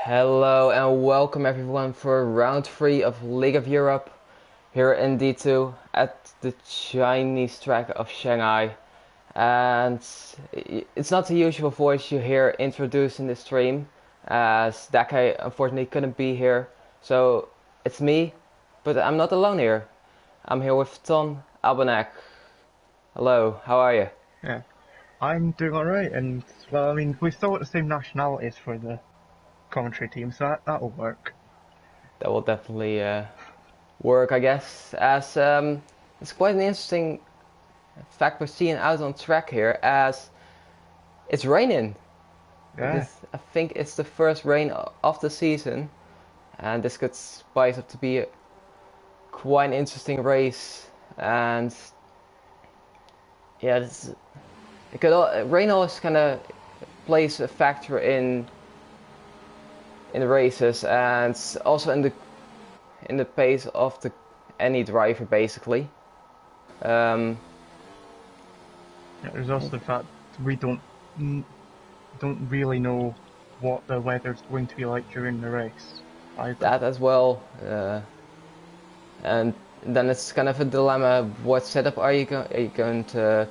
Hello and welcome everyone for round 3 of League of Europe here in D2 at the Chinese track of Shanghai. And it's not the usual voice you hear introduced in the stream, as Dake unfortunately couldn't be here. So it's me, but I'm not alone here. I'm here with Ton Albanek. Hello, how are you? Yeah, I'm doing alright, and well, I mean, we still got the same nationalities for the commentary team, so that'll work. That will definitely work, I guess, as it's quite an interesting fact we're seeing out on track here, as it's raining. Yeah, I think it's the first rain of the season, and this could spice up to be quite an interesting race. And yeah, rain always kind of plays a factor in the races, and also in the pace of any driver basically. Um, yeah, there's also the fact we mm, don't really know what the weather's going to be like during the race either. that as well, and then it's kind of a dilemma. What setup are are you going to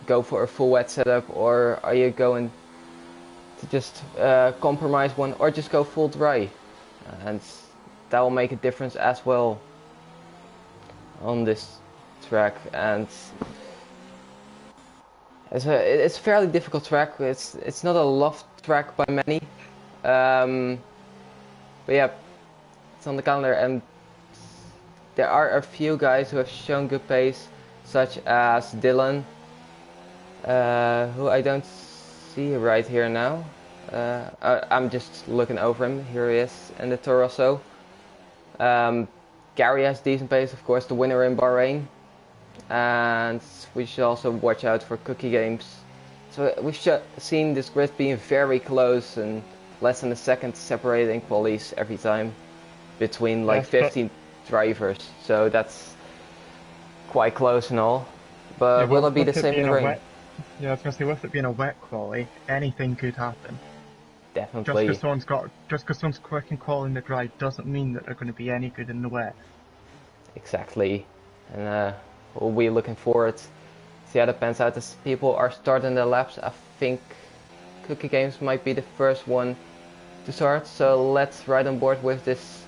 go for a full wet setup, or are you going to just compromise one, or just go full dry? And that will make a difference as well on this track. And it's a fairly difficult track. It's not a loved track by many, but yeah, it's on the calendar, and there are a few guys who have shown good pace, such as Dylan, who I don't see right here now. I'm just looking over him. Here he is in the Torosso. Gary has decent pace, of course, the winner in Bahrain. And we should also watch out for Cookie Games. So we've seen this grid being very close, and less than a second separating qualies every time between like Yes, but 15 drivers. So that's quite close and all. yeah, But will it be the with it same in being the a rain? wet, yeah, I was gonna say with it being a wet quali, anything could happen. Definitely. Just because someone's quick and quali in the dry doesn't mean that they're going to be any good in the wet. Exactly. And we'll be looking forward to see how that pans out as people are starting their laps. I think Cookie Games might be the first one to start. So let's ride on board with this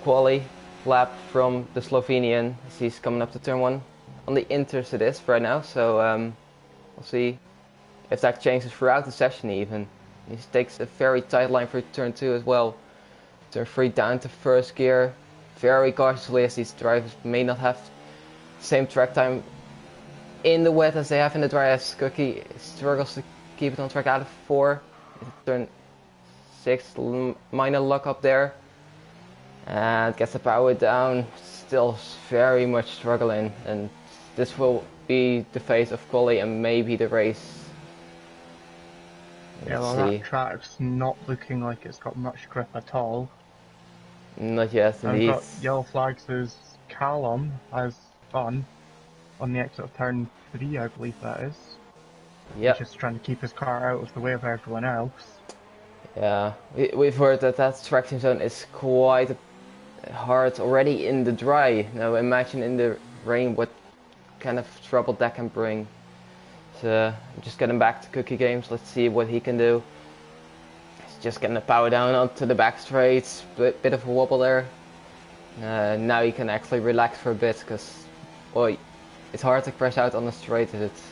quali lap from the Slovenian as he's coming up to turn 1. On the inters it is right now, so we'll see if that changes throughout the session even. He takes a very tight line for turn 2 as well. Turn 3 down to first gear, very cautiously, as these drivers may not have the same track time in the wet as they have in the dry, as Cookie struggles to keep it on track out of 4. Turn 6, minor lock up there. And gets the power down, still very much struggling, and this will be the phase of quali and maybe the race. Yeah, Let's well, see. that track's not looking like it's got much grip at all. Not yet, And we've indeed. got yellow flags as Callum has fun on the exit of turn 3, I believe that is. He's Yep. just trying to keep his car out of the way of everyone else. Yeah, we've heard that traction zone is quite hard already in the dry. Now imagine in the rain what kind of trouble that can bring. So I'm just getting back to Cookie Games. Let's see what he can do. He's just getting the power down onto the back straight. Bit of a wobble there. Now he can actually relax for a bit, because boy, it's hard to crash out on the straight. It's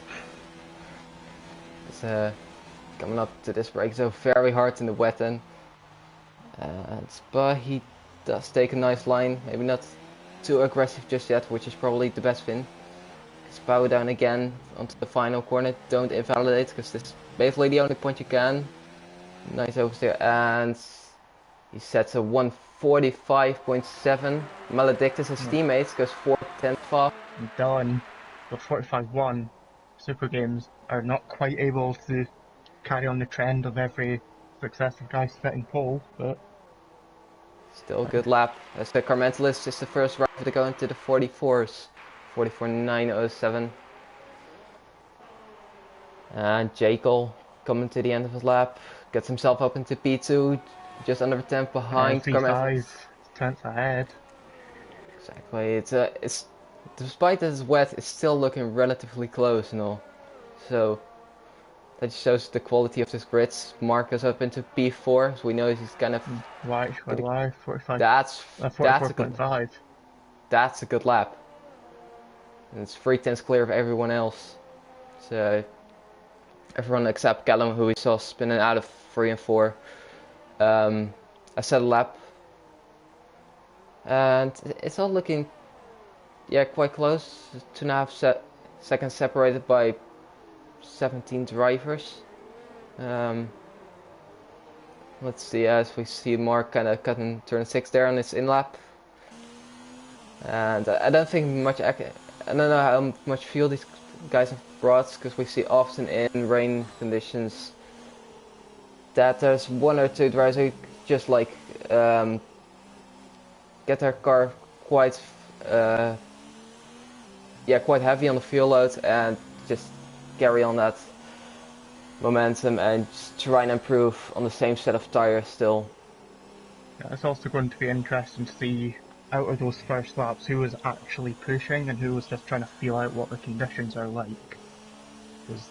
coming up to this break so very hard in the wet then. But he does take a nice line. Maybe not too aggressive just yet, which is probably the best thing. Just power down again onto the final corner. Don't invalidate, because this is basically the only point you can. Nice oversteer, and he sets a 145.7. Maledictus, his Yeah. teammates, goes 4:10 fast. Dylan, with 45-1, Super Games are not quite able to carry on the trend of every successive guy setting pole, but Still a good lap. As the Carmentalist is the first driver to go into the 44s. 44.907. And Jekyll coming to the end of his lap. Gets himself up into P2. just under 10th behind C5, Carmentis. 10th ahead. Exactly. It's despite that it's wet, it's still looking relatively close and all. So that just shows the quality of this grid. Mark us up into P4, so we know he's kind of gonna, Y, 45, that's a good 44.5. that's a good lap. And it's 3 tenths clear of everyone else. So everyone except Callum, who we saw spinning out of 3 and 4. I set a lap, and it's all looking, yeah, quite close. 2.5 seconds separated by 17 drivers. Let's see, as we see Mark kind of cutting turn 6 there on his in lap. And I don't think much, I don't know how much fuel these guys have brought, because we see often in rain conditions that there's one or two drivers who just like get their car quite quite heavy on the fuel load and just carry on that momentum and just try and improve on the same set of tires still. Yeah, it's also going to be interesting to see out of those first laps who was actually pushing and who was just trying to feel out what the conditions are like. Because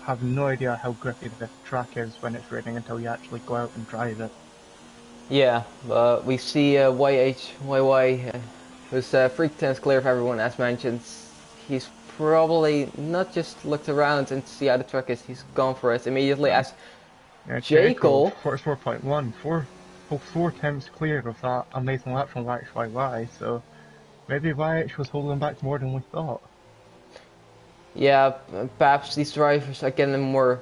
have no idea how grippy the track is when it's raining until you actually go out and drive it. Yeah, we see YHYY, who's 3 tenths clear of everyone as mentioned. He's probably not just looked around and see how the track is, he's gone for it immediately as Jekyll. 44.1, 4 tenths clear of that amazing lap from YHYY, so maybe YH was holding back more than we thought. Yeah, perhaps these drivers are getting more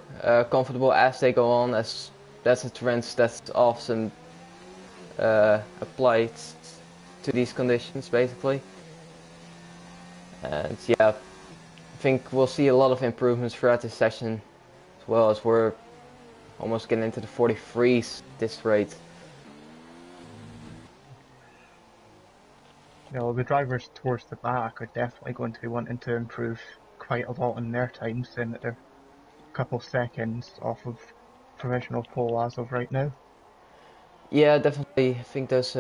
comfortable as they go on, as that's a trend that's often applied to these conditions basically. And yeah, I think we'll see a lot of improvements throughout this session, as well as we're almost getting into the 43s this rate. You know, the drivers towards the back are definitely going to be wanting to improve quite a lot in their time, saying that they're a couple seconds off of provisional pole as of right now. Yeah, definitely. I think those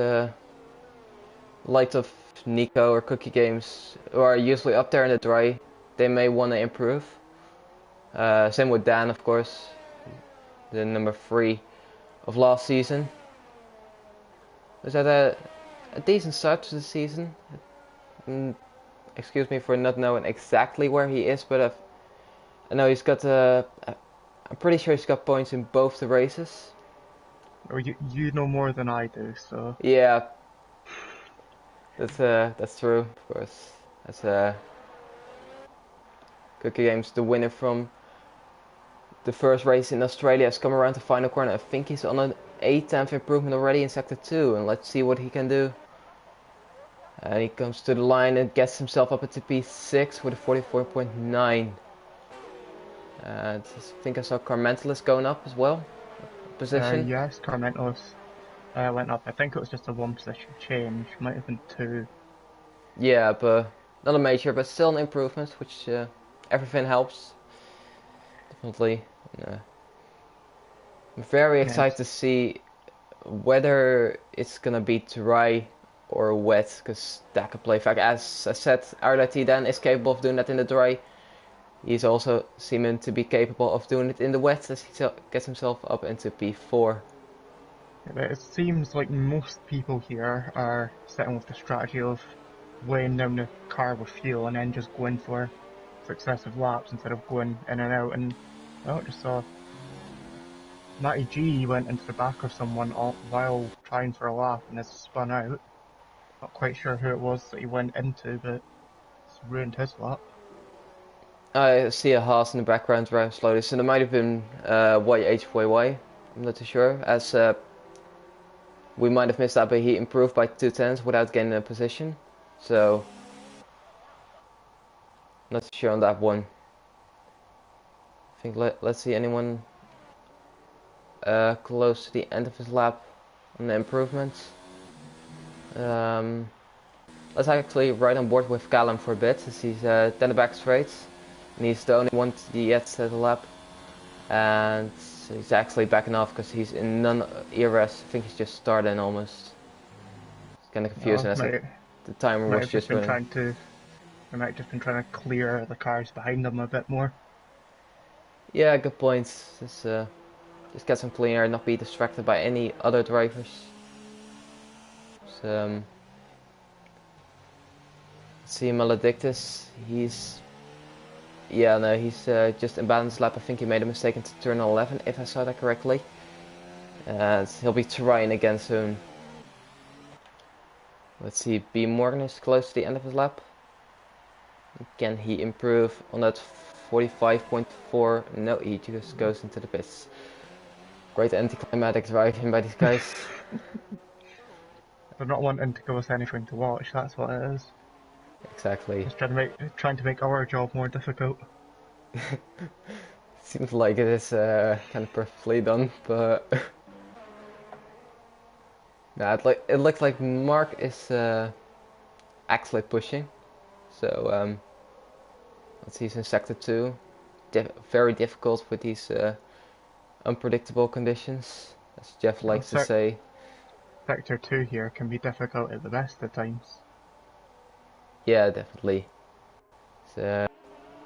likes of Nico or Cookie Games, who are usually up there in the dry, they may want to improve. Same with Dan, of course, the number 3 of last season. Was that a decent start to the season? Excuse me for not knowing exactly where he is, but I know he's got. I'm pretty sure he's got points in both the races. Or you know more than I do, so Yeah, that's true, of course. That's Cookie Games, the winner from the first race in Australia, has come around the final corner. I think he's on an 8/10 improvement already in sector 2, and let's see what he can do. And he comes to the line and gets himself up into P6 with a 44.9. And I think I saw Carmentalus going up as well. Position. yes, Carmentos went up. I think it was just a 1 position change, might have been 2. Yeah, but not a major, but still an improvement, which everything helps. Definitely. I'm very excited Yes. to see whether it's gonna be dry or wet, because that could play fact. As I said, RLT Dan is capable of doing that in the dry. He's also seeming to be capable of doing it in the wet as he gets himself up into P4. It seems like most people here are sitting with the strategy of weighing down the car with fuel and then just going for successive laps instead of going in and out. And I just saw Matty G went into the back of someone while trying for a lap and has spun out. Not quite sure who it was that he went into, but it's ruined his lap. I see a Haas in the background driving slowly, so there might have been YHYY. I'm not too sure, as we might have missed that, but he improved by 2 tenths without gaining a position. So, not too sure on that one. I think let's see anyone close to the end of his lap on the improvements. Let's actually ride on board with Callum for a bit, since he's down the back straight. And he's the only one yet to the lap. And So he's actually backing off because he's in non-ERS. I think he's just starting almost. It's kind of confusing as the timer might was have just just been running. they might have just been trying to clear the cars behind them a bit more. Yeah, good points. Just get some clean air, not be distracted by any other drivers. So, see Maledictus. He's just imbalanced lap. I think he made a mistake into turn 11, if I saw that correctly. And he'll be trying again soon. Let's see, B. Morgan is close to the end of his lap. Can he improve on that 45.4? No, he just goes into the pits. Great anticlimactic driving by these guys. They're not wanting to give us anything to watch, that's what it is. Exactly. Just trying to make our job more difficult. Seems like it is kind of perfectly done, but nah, it looks like Mark is actually pushing. So let's see, he's in sector 2. Very difficult with these unpredictable conditions, as Jeff likes to say. Sector 2 here can be difficult at the best of times. Yeah, definitely. So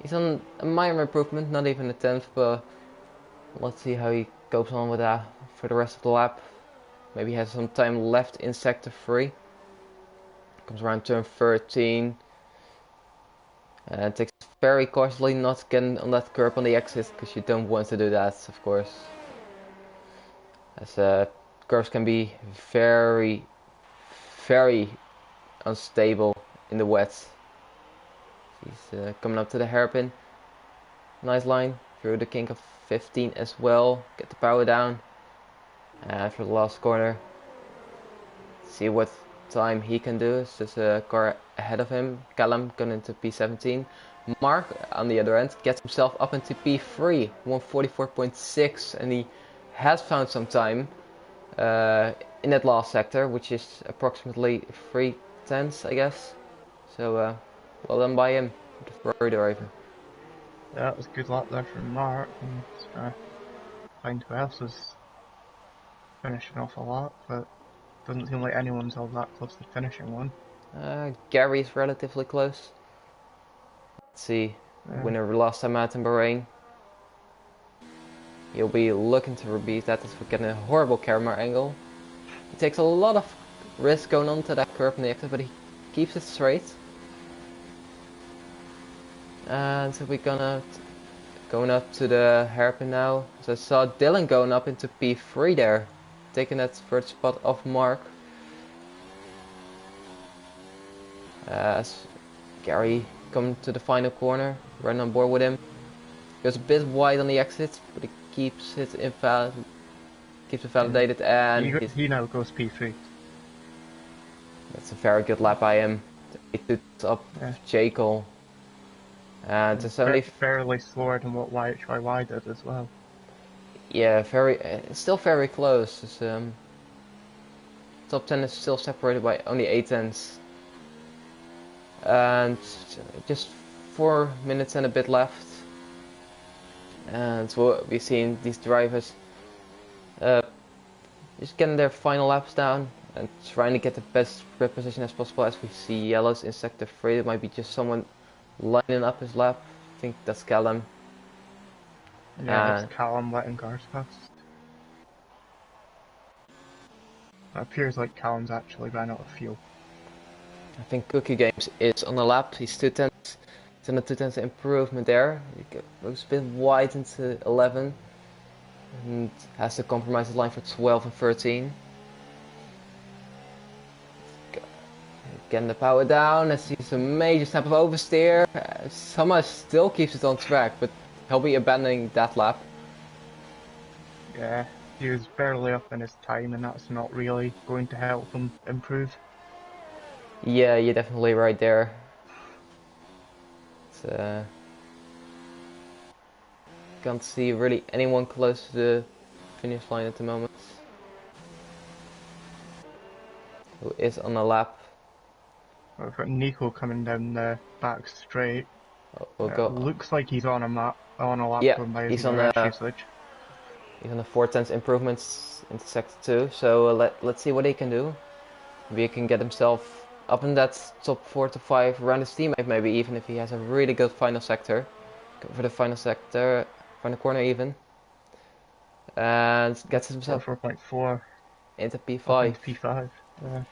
he's on a minor improvement, not even a 10th, but let's see how he goes on with that for the rest of the lap. Maybe he has some time left in sector 3. Comes around turn 13. And takes very cautiously, not getting on that curb on the exit, because you don't want to do that, of course. As curves can be very, very unstable in the wet. He's coming up to the hairpin. Nice line through the kink of 15 as well. Get the power down. And for the last corner, see what time he can do. It's just a car ahead of him. Callum going into P17. Mark on the other end gets himself up into P3, 144.6, and he has found some time in that last sector, which is approximately 3/10, I guess. So well done by him, the Ferrari driver. Yeah, that was good luck there from Mark, and find who else is finishing off a lot, but doesn't seem like anyone's all that close to finishing one. Gary's relatively close. Let's see, winner last time out in Bahrain. He'll be looking to repeat that as we're getting a horrible camera angle. He takes a lot of risk going onto that curve in the exit, but he keeps it straight. And so we're going up to the hairpin now. So I saw Dylan going up into P3 there, taking that first spot off Mark. As Gary coming to the final corner, running on board with him. Goes a bit wide on the exit, but he keeps it validated, and he now goes P3. That's a very good lap by him. He took up Jekyll. And it's only fairly slower than what YHYY did as well. Yeah, still very close. It's, top 10 is still separated by only 8 tenths. And just 4 minutes and a bit left. And so we've seen these drivers just getting their final laps down and trying to get the best grip position as possible. As we see yellows in sector 3, it might be just someone lining up his lap. I think that's Callum. Yeah, that's Callum letting cars past. It appears like Callum's actually ran out of fuel. I think Cookie Games is on the lap. He's 2 tenths. It's on a 2 tenths improvement there. He goes a bit wide into 11 and has to compromise the line for 12 and 13. Getting the power down. I see some major snap of oversteer. Somehow still keeps it on track, but he'll be abandoning that lap. Yeah, he was barely up in his time, and that's not really going to help him improve. Yeah, you're definitely right there. Can't see really anyone close to the finish line at the moment. Who is on the lap? We've got Nico coming down the back straight. We'll go. Looks like he's on a lap Yeah, going by he's his on the usage. even a 4/10 improvements into sector 2. So let's see what he can do. Maybe he can get himself up in that top 4 to 5 around his teammate, maybe even if he has a really good final sector. Go for the final sector, final corner even. And gets himself 4.4 into up P5. into P5. Yeah.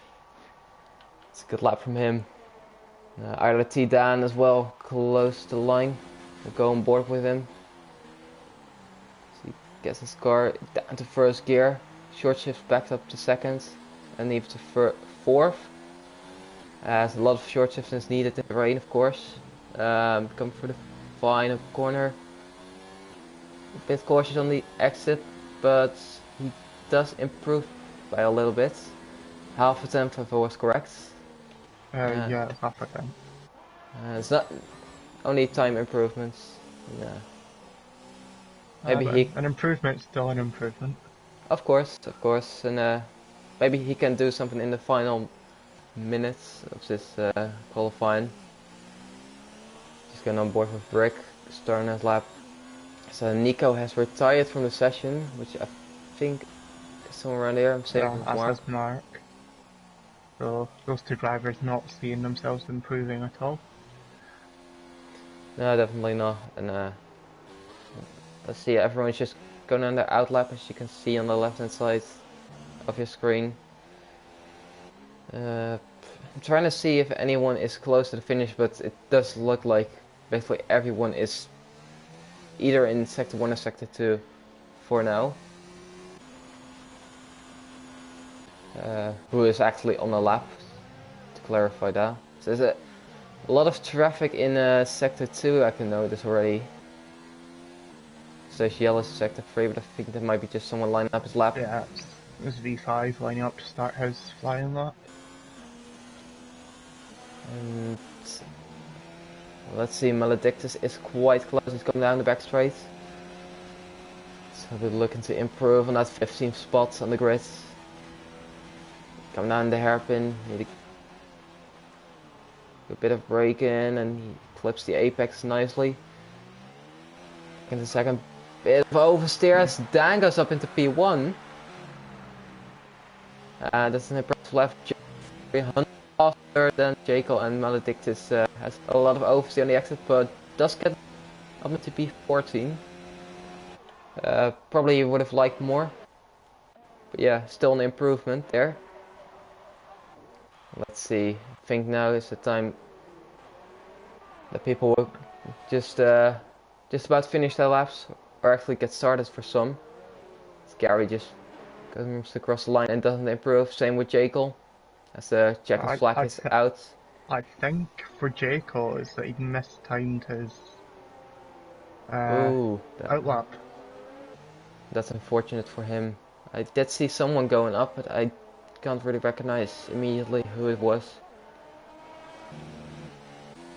It's a good lap from him. IRT Dan as well, close to the line. We'll go on board with him. So he gets his car down to first gear. Short shifts back up to second. And even to fourth. As a lot of short shifts is needed in the rain, of course. Come for the final corner. A bit cautious on the exit, but he does improve by a little bit. Half a tenth if I was correct. Yeah, it's half a tenth. It's not only time improvements. Yeah. Maybe But he, an improvement's still an improvement. of course, and maybe he can do something in the final minutes of this qualifying. Just going on board with Rick, starting his lap. So Nico has retired from the session, which I think is somewhere around here. I'm saving As Mark. has Mark. So those two drivers not seeing themselves improving at all. No, definitely not. And let's see, everyone's just going on their outlap, as you can see on the left hand side of your screen. I'm trying to see if anyone is close to the finish, but it does look like basically everyone is either in sector 1 or sector 2 for now. Who is actually on the lap, to clarify that. So there's a lot of traffic in sector 2, I can notice already. Says yellow sector 3, but I think there might be just someone lining up his lap. Yeah, it's V5 lining up to start his flying lap. And let's see, Maledictus is quite close. He's coming down the back straight. So we're looking to improve on that 15th spot on the grid. Coming down the hairpin. Need a bit of brake in, and he clips the apex nicely. In the second bit of oversteer as Dan goes up into P1. That's an impressive left. 300 faster than Jekyll, and Maledictus has a lot of oversteer on the exit, but does get up into P14. Probably would have liked more, but yeah, still an improvement there. Let's see. I think now is the time that people will just about finish their laps, or actually get started for some. Gary just comes across the line and doesn't improve. Same with Jekyll, as the checkered flag is out. I think for Jekyll is that he mistimed his outlap. That's unfortunate for him. I did see someone going up, but I can't really recognize immediately who it was.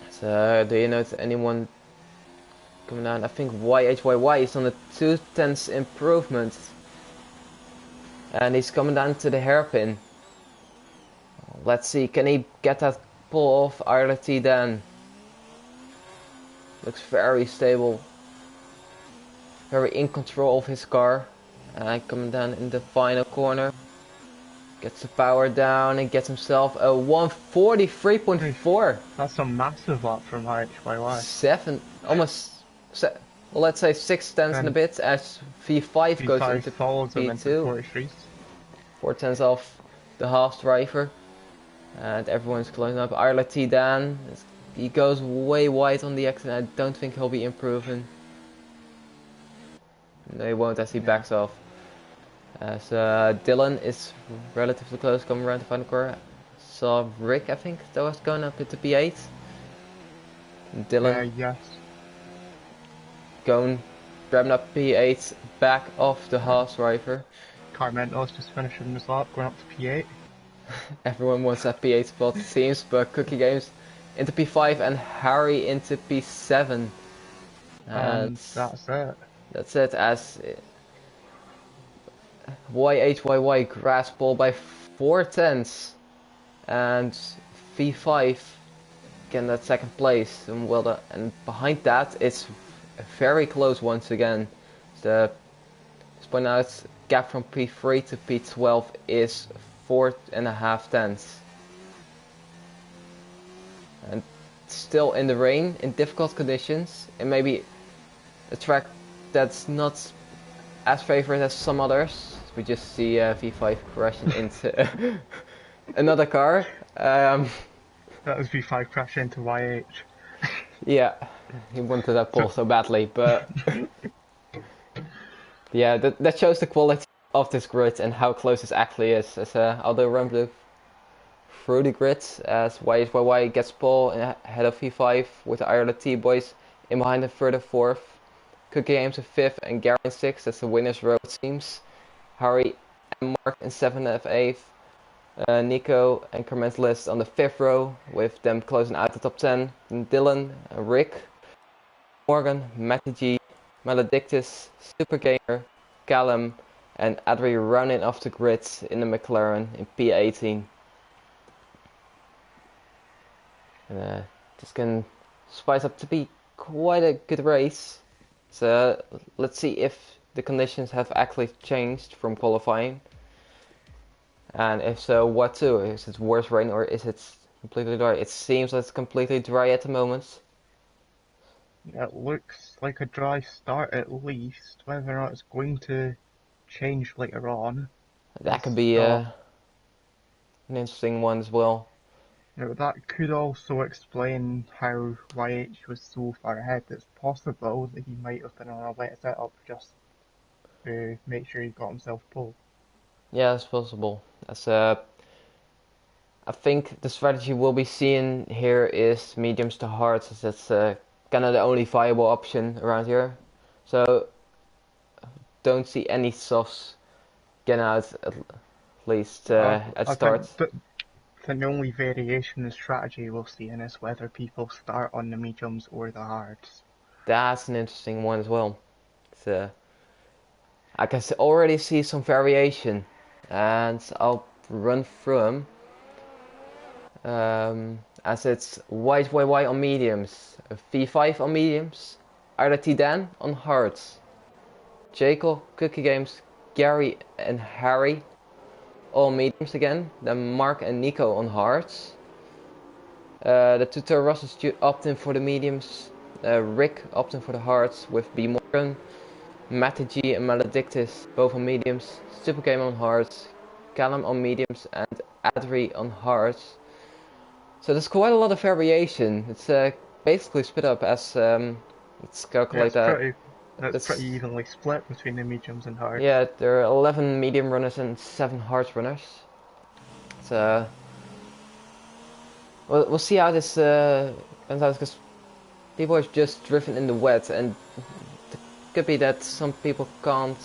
So, do you notice anyone coming down? I think YHYY is on a 2/10 improvement. And he's coming down to the hairpin. Let's see, can he get that pull off IRT Dan? Looks very stable. Very in control of his car. Coming down in the final corner. Gets the power down and gets himself a 143.4. That's a massive lap from YHYY. Well, let's say 6/10 and a bit, as V5 goes into P2. 4/10 off the Haas driver. And everyone's closing up. IRT Dan, he goes way wide on the exit. I don't think he'll be improving. No, he won't as he backs off. As Dylan is relatively close, coming around the final corner. Saw Rick, I think, that was going up into P8. Dylan yes. Grabbing up P8, back off the Haas driver. Carmento's just finishing this lap, going up to P8. Everyone wants that P8 spot, it seems, but Cookie Games into P5 and Harry into P7. And that's it. That's it, as YHYY grasp ball by 4/10, and V5 getting that second place, and well done. And behind that it's very close once again. The Just point out, gap from P3 to P12 is 4.5 tenths. And still in the rain, in difficult conditions, and maybe a track that's not as favored as some others. We just see V5 crashing into another car. That was V5 crashing into YH. Yeah, he wanted that pole so badly, but yeah, that shows the quality of this grid and how close this actually is. As I'll do run through the grid as YHYY gets pole ahead of V5 with the Ireland T boys in behind the third and fourth. Cookie Games in fifth and Gary in sixth. That's the winner's row it seems. Harry and Mark in seventh and eighth. Nico and Carmen's list on the fifth row with them closing out the top 10. And Dylan, Rick, Morgan, Matty G, Maledictus, Super Gamer, Callum and Adri running off the grid in the McLaren in P18. And this can spice up to be quite a good race. So let's see if the conditions have actually changed from qualifying. And if so, what to? Is it worse rain or is it completely dry? It seems that it's completely dry at the moment. It looks like a dry start at least. Whether or not it's going to change later on. That could be an interesting one as well. Now, that could also explain how YH was so far ahead. It's possible that he might have been on a wet setup just to make sure he got himself pole. Yeah, it's possible. As I think the strategy we'll be seeing here is mediums to hards, as that's kind of the only viable option around here. So don't see any softs getting out at least at start. I think the only variation in strategy we'll see in is whether people start on the mediums or the hards. That's an interesting one as well. So I can already see some variation, and I'll run through them. As it's YYY on mediums, V5 on mediums, RT Dan on hards, Jacob, Cookie Games, Gary and Harry all mediums again, then Mark and Nico on hards. The two Russes opting for the mediums, Rick opting for the hards with B Morgan, Matty G and Maledictus both on mediums, Super Game on hards, Callum on mediums and Adri on hards. So there's quite a lot of variation. It's basically split up as let's calculate that. That's pretty evenly split between the mediums and hards. Yeah, there are 11 medium runners and 7 hards runners. So we'll see how this pans out, because people have just driven in the wet, and it could be that some people can't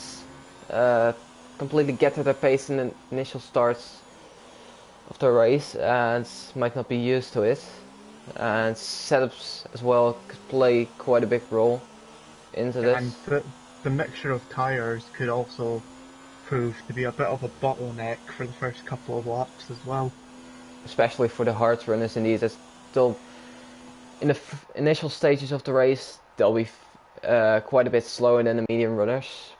completely get to their pace in the initial starts of the race and might not be used to it. And setups as well could play quite a big role into this. And the mixture of tyres could also prove to be a bit of a bottleneck for the first couple of laps as well. Especially for the hard runners, indeed. It's still in the initial stages of the race, they'll be quite a bit slower than the medium runners.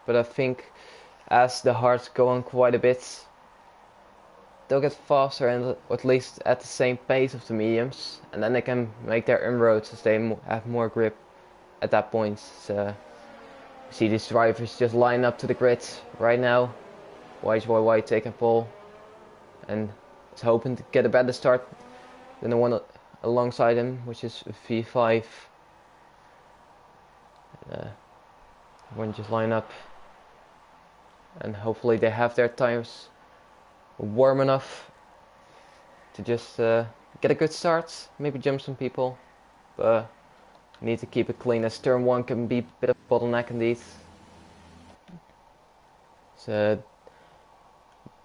But I think as the hards go on quite a bit, they'll get faster and at least at the same pace of the mediums, and then they can make their inroads as they have more grip at that point. So you see these drivers just line up to the grid right now. YHYY taking pole and is hoping to get a better start than the one alongside him, which is V5. Everyone just line up and hopefully they have their tires warm enough to just get a good start, maybe jump some people, but need to keep it clean, as turn 1 can be a bit of a bottleneck indeed. So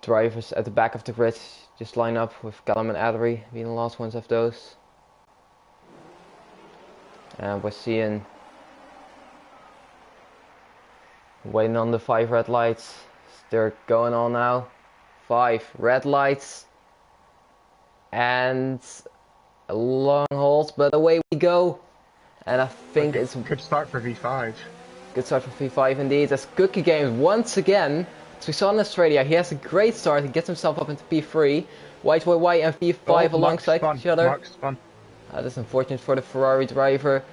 drivers at the back of the grid just line up, with Callum and Adri being the last ones of those. And we're seeing, waiting on the 5 red lights. They're going on now. 5 red lights and a long hold, but away we go. And I think it's good start for V5. Good start for V5 indeed. As Cookie Games once again, as we saw in Australia, he has a great start. He gets himself up into P3. YYY and V5 alongside each other. Mark's spun. That's unfortunate for the Ferrari driver.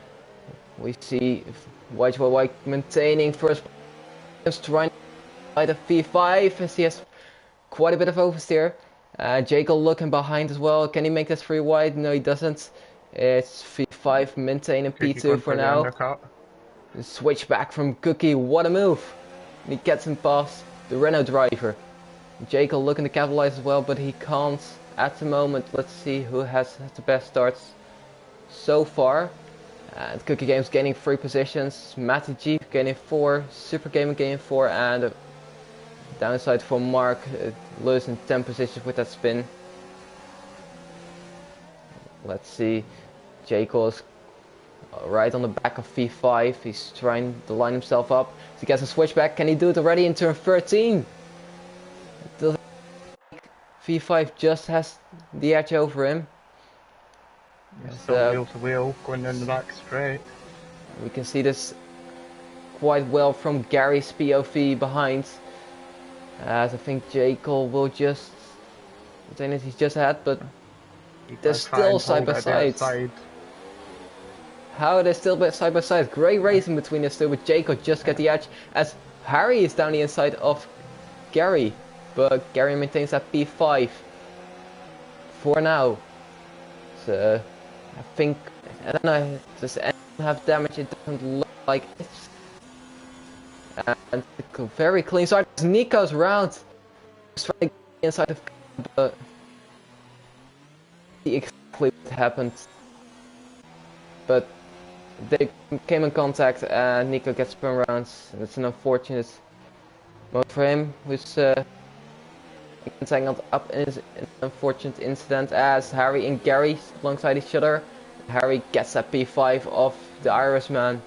We see YYY maintaining first place, trying to the V5 as he has quite a bit of oversteer. Jacob looking behind as well. Can he make this 3 wide? No, he doesn't. It's V5 maintaining P2 for now. Switch back from Cookie, what a move! And he gets him past the Renault driver. Jacob looking to capitalize as well, but he can't at the moment. Let's see who has the best starts so far. And Cookie Games gaining 3 positions, Matty G gaining 4, Super Gamer gaining 4, and downside for Mark losing 10 positions with that spin. Let's see, Jacob is right on the back of V5, he's trying to line himself up. So he gets a switchback, can he do it already in turn 13? V5 just has the edge over him. So wheel to wheel, going down the back straight. We can see this quite well from Gary's POV behind. As I think Jacob will just retain it he's just had, but they're still side by side. How are they still side by side? Great racing between the two, but Jacob just get the edge as Harry is down the inside of Gary. But Gary maintains that P5 for now. So I think, I don't know, does anyone have damage? It doesn't look like it. And very clean start. Nico's round. He's trying to get inside of, but exactly what happened. But they came in contact and Nico gets spun around. It's an unfortunate moment for him, who's tangled up in an unfortunate incident as Harry and Gary alongside each other. Harry gets that P5 off the Irishman.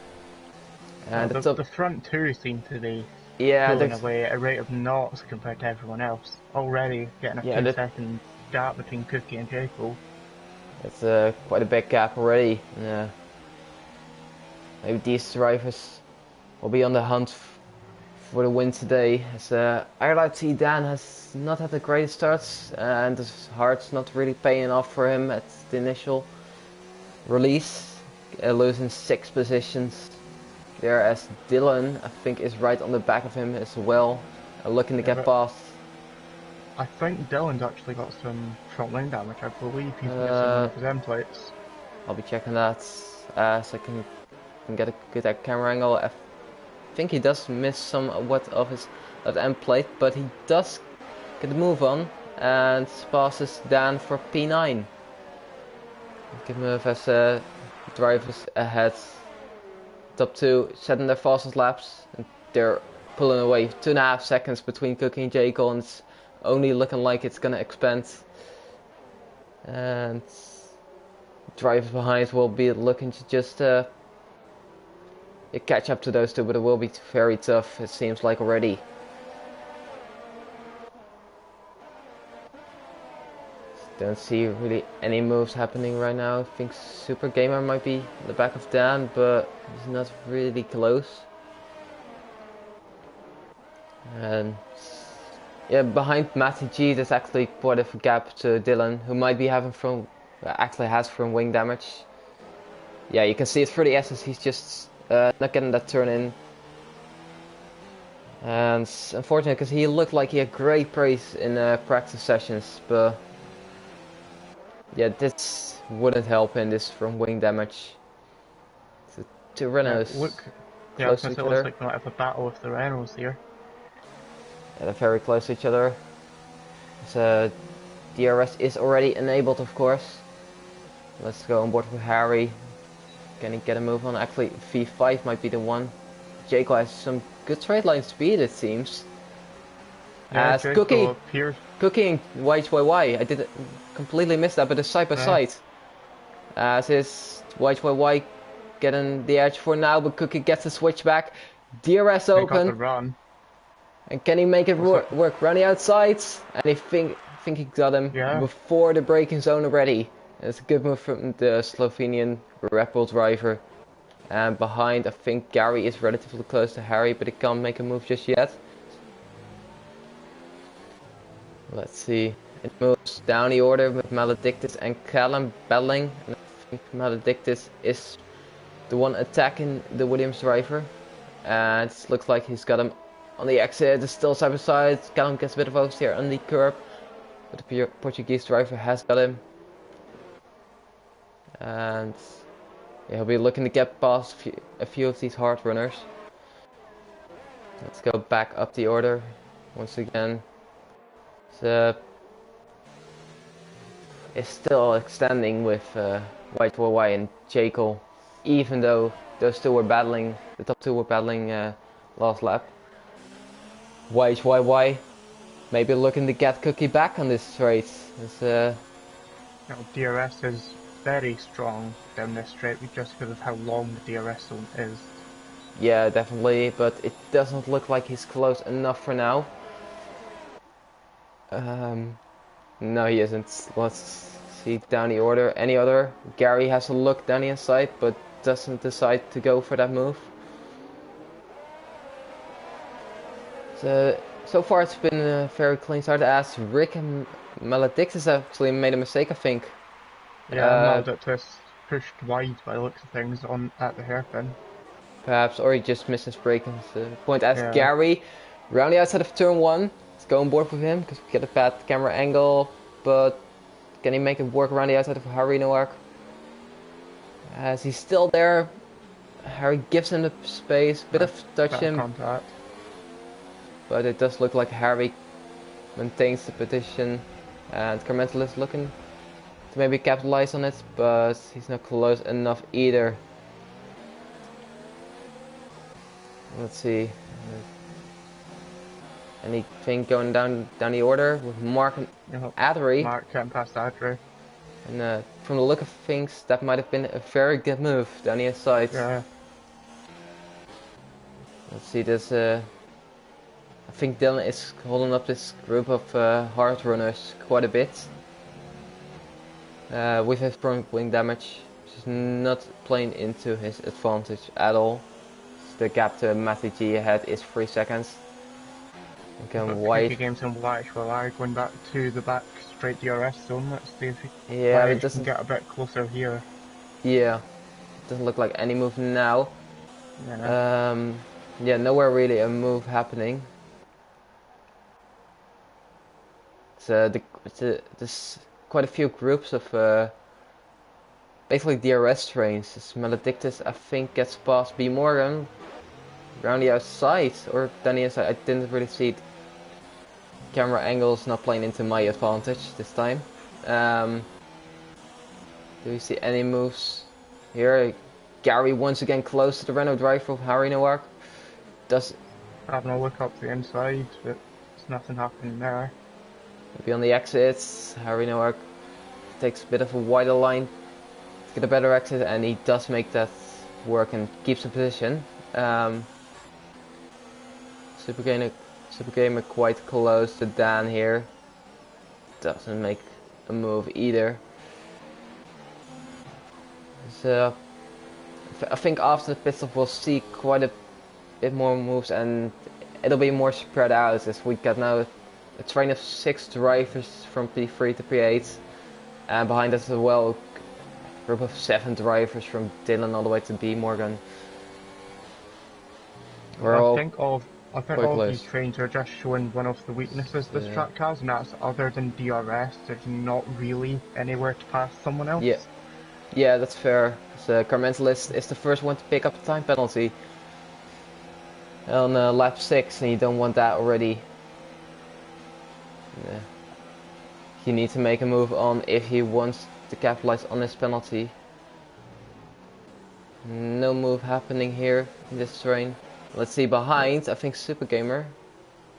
And the front two seem to be pulling away at a rate of knots compared to everyone else. Already getting a 2-second gap between Cookie and Jacob. It's quite a big gap already. Yeah. Maybe these drivers will be on the hunt for the win today. As IRLT Dan has not had the greatest starts and his heart's not really paying off for him at the initial release. Losing 6 positions. There as Dylan, I think, is right on the back of him as well, looking to get past. I think Dylan's actually got some front wing damage. I believe he's missing one of his end plates. I'll be checking that so I can get a good camera angle. I think he does miss somewhat of his end plate, but he does get the move on and passes Dan for P9. Good move as drivers ahead. Top 2 setting their fastest laps and they're pulling away. 2.5 seconds between Cookie and Jacob, and it's only looking like it's gonna expand. And drivers behind will be looking to just catch up to those two, but it will be very tough, it seems like already. Don't see really any moves happening right now. I think Super Gamer might be in the back of Dan, but he's not really close. And yeah, behind Matty G, there's actually quite a gap to Dylan, who might be having actually has front wing damage. Yeah, you can see it through the S's. He's just not getting that turn in. And it's unfortunate because he looked like he had great pace in practice sessions, but yeah, this wouldn't help in this from wing damage. So, 2 Renaults close to each other. Looks like we might have a battle with the Renaults here. Yeah, they're very close to each other. So DRS is already enabled, of course. Let's go on board with Harry. Can he get a move on? Actually, V5 might be the one. Jacob has some good straight line speed, it seems. Yeah, as Cookie and YYY, I did completely miss that, but it's side by side. As is YYY getting the edge for now, but Cookie gets the switch back. DRS open. Run. And can he make it work? Run the outside, and I think he got him before the braking zone already. It's a good move from the Slovenian Red Bull driver. And behind, I think Gary is relatively close to Harry, but he can't make a move just yet. Let's see. It moves down the order with Maledictus and Callum battling. And I think Maledictus is the one attacking the Williams driver. And it looks like he's got him on the exit. It's still side by side. Callum gets a bit of oversteer on the curb. But the Portuguese driver has got him. And yeah, he'll be looking to get past a few of these hard runners. Let's go back up the order once again. It's still extending with White YY and Jekyll, even though those two were battling, the top two were battling last lap. White YY maybe looking to get Cookie back on this race. DRS is very strong down this straight just because of how long the DRS zone is. Yeah, definitely, but it doesn't look like he's close enough for now. No, he isn't. Let's see down the order. Any other? Gary has a look down the inside, but doesn't decide to go for that move. So far it's been a very clean start, as Rick and Maledictus actually made a mistake, I think. Yeah, Maledictus pushed wide by the looks of things at the hairpin. Perhaps, or he just missed his braking point, as Yeah. Gary, around the outside of turn 1, let's go on board with him, because we get a bad camera angle, but can he make it work around the outside of Harry Noack? As he's still there, Harry gives him the space, bit of touch him, contact. but it does look like Harry maintains the position, and Carmental is looking to maybe capitalize on it, but he's not close enough either. Let's see. Anything going down the order with Mark and Addery. Mark getting past Addery. And from the look of things, that might have been a very good move down the inside. Yeah. Let's see this. I think Dylan is holding up this group of hard runners quite a bit. With his front wing damage, which is not playing into his advantage at all. The gap to Matthew G ahead is 3 seconds. Again, White. Games in White going back to the back straight DRS zone. Let's see if it doesn't get a bit closer here. Yeah, doesn't look like any move now. Yeah. Yeah, nowhere really a move happening. There's quite a few groups of basically DRS trains. This Maledictus, I think, gets past B Morgan around the outside, or down the inside. I didn't really see it. Camera angles not playing into my advantage this time. Do we see any moves here? Gary once again close to the Renault driver of Harry Noack. Having a look up the inside, but there's nothing happening there. Maybe on the exits, Harry Noack takes a bit of a wider line to get a better exit, and he does make that work and keeps the position. Super Gamer quite close to Dan here. Doesn't make a move either. So I think after the pit stop we'll see quite a bit more moves, and it'll be more spread out, as we got now a train of 6 drivers from P3 to P8, and behind us as well a group of 7 drivers from Dylan all the way to B Morgan. I think all these trains are just showing one of the weaknesses this track has, and that's other than DRS, there's not really anywhere to pass someone else. Yeah, that's fair. So Carmentalist is the first one to pick up the time penalty on lap 6, and you don't want that already. You need to make a move on if he wants to capitalize on this penalty. No move happening here in this train. Let's see behind, I think Super Gamer.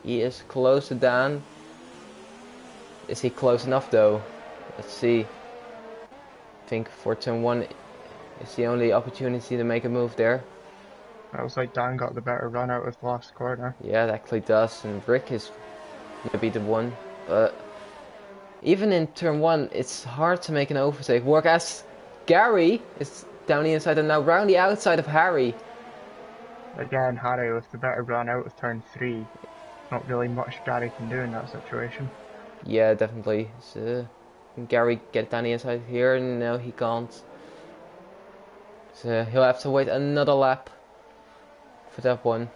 He is close to Dan. Is he close enough though? Let's see. I think for turn 1 is the only opportunity to make a move there. It looks like Dan got the better run out of the last corner. Yeah, it actually does, and Rick is maybe the one. But even in turn 1, it's hard to make an overtake work, as Gary is down the inside and now round the outside of Harry. Again, Harry with the better run out of turn 3. Not really much Gary can do in that situation. Yeah, definitely. So, can Gary get down the inside here? No, he can't. So he'll have to wait another lap for that one.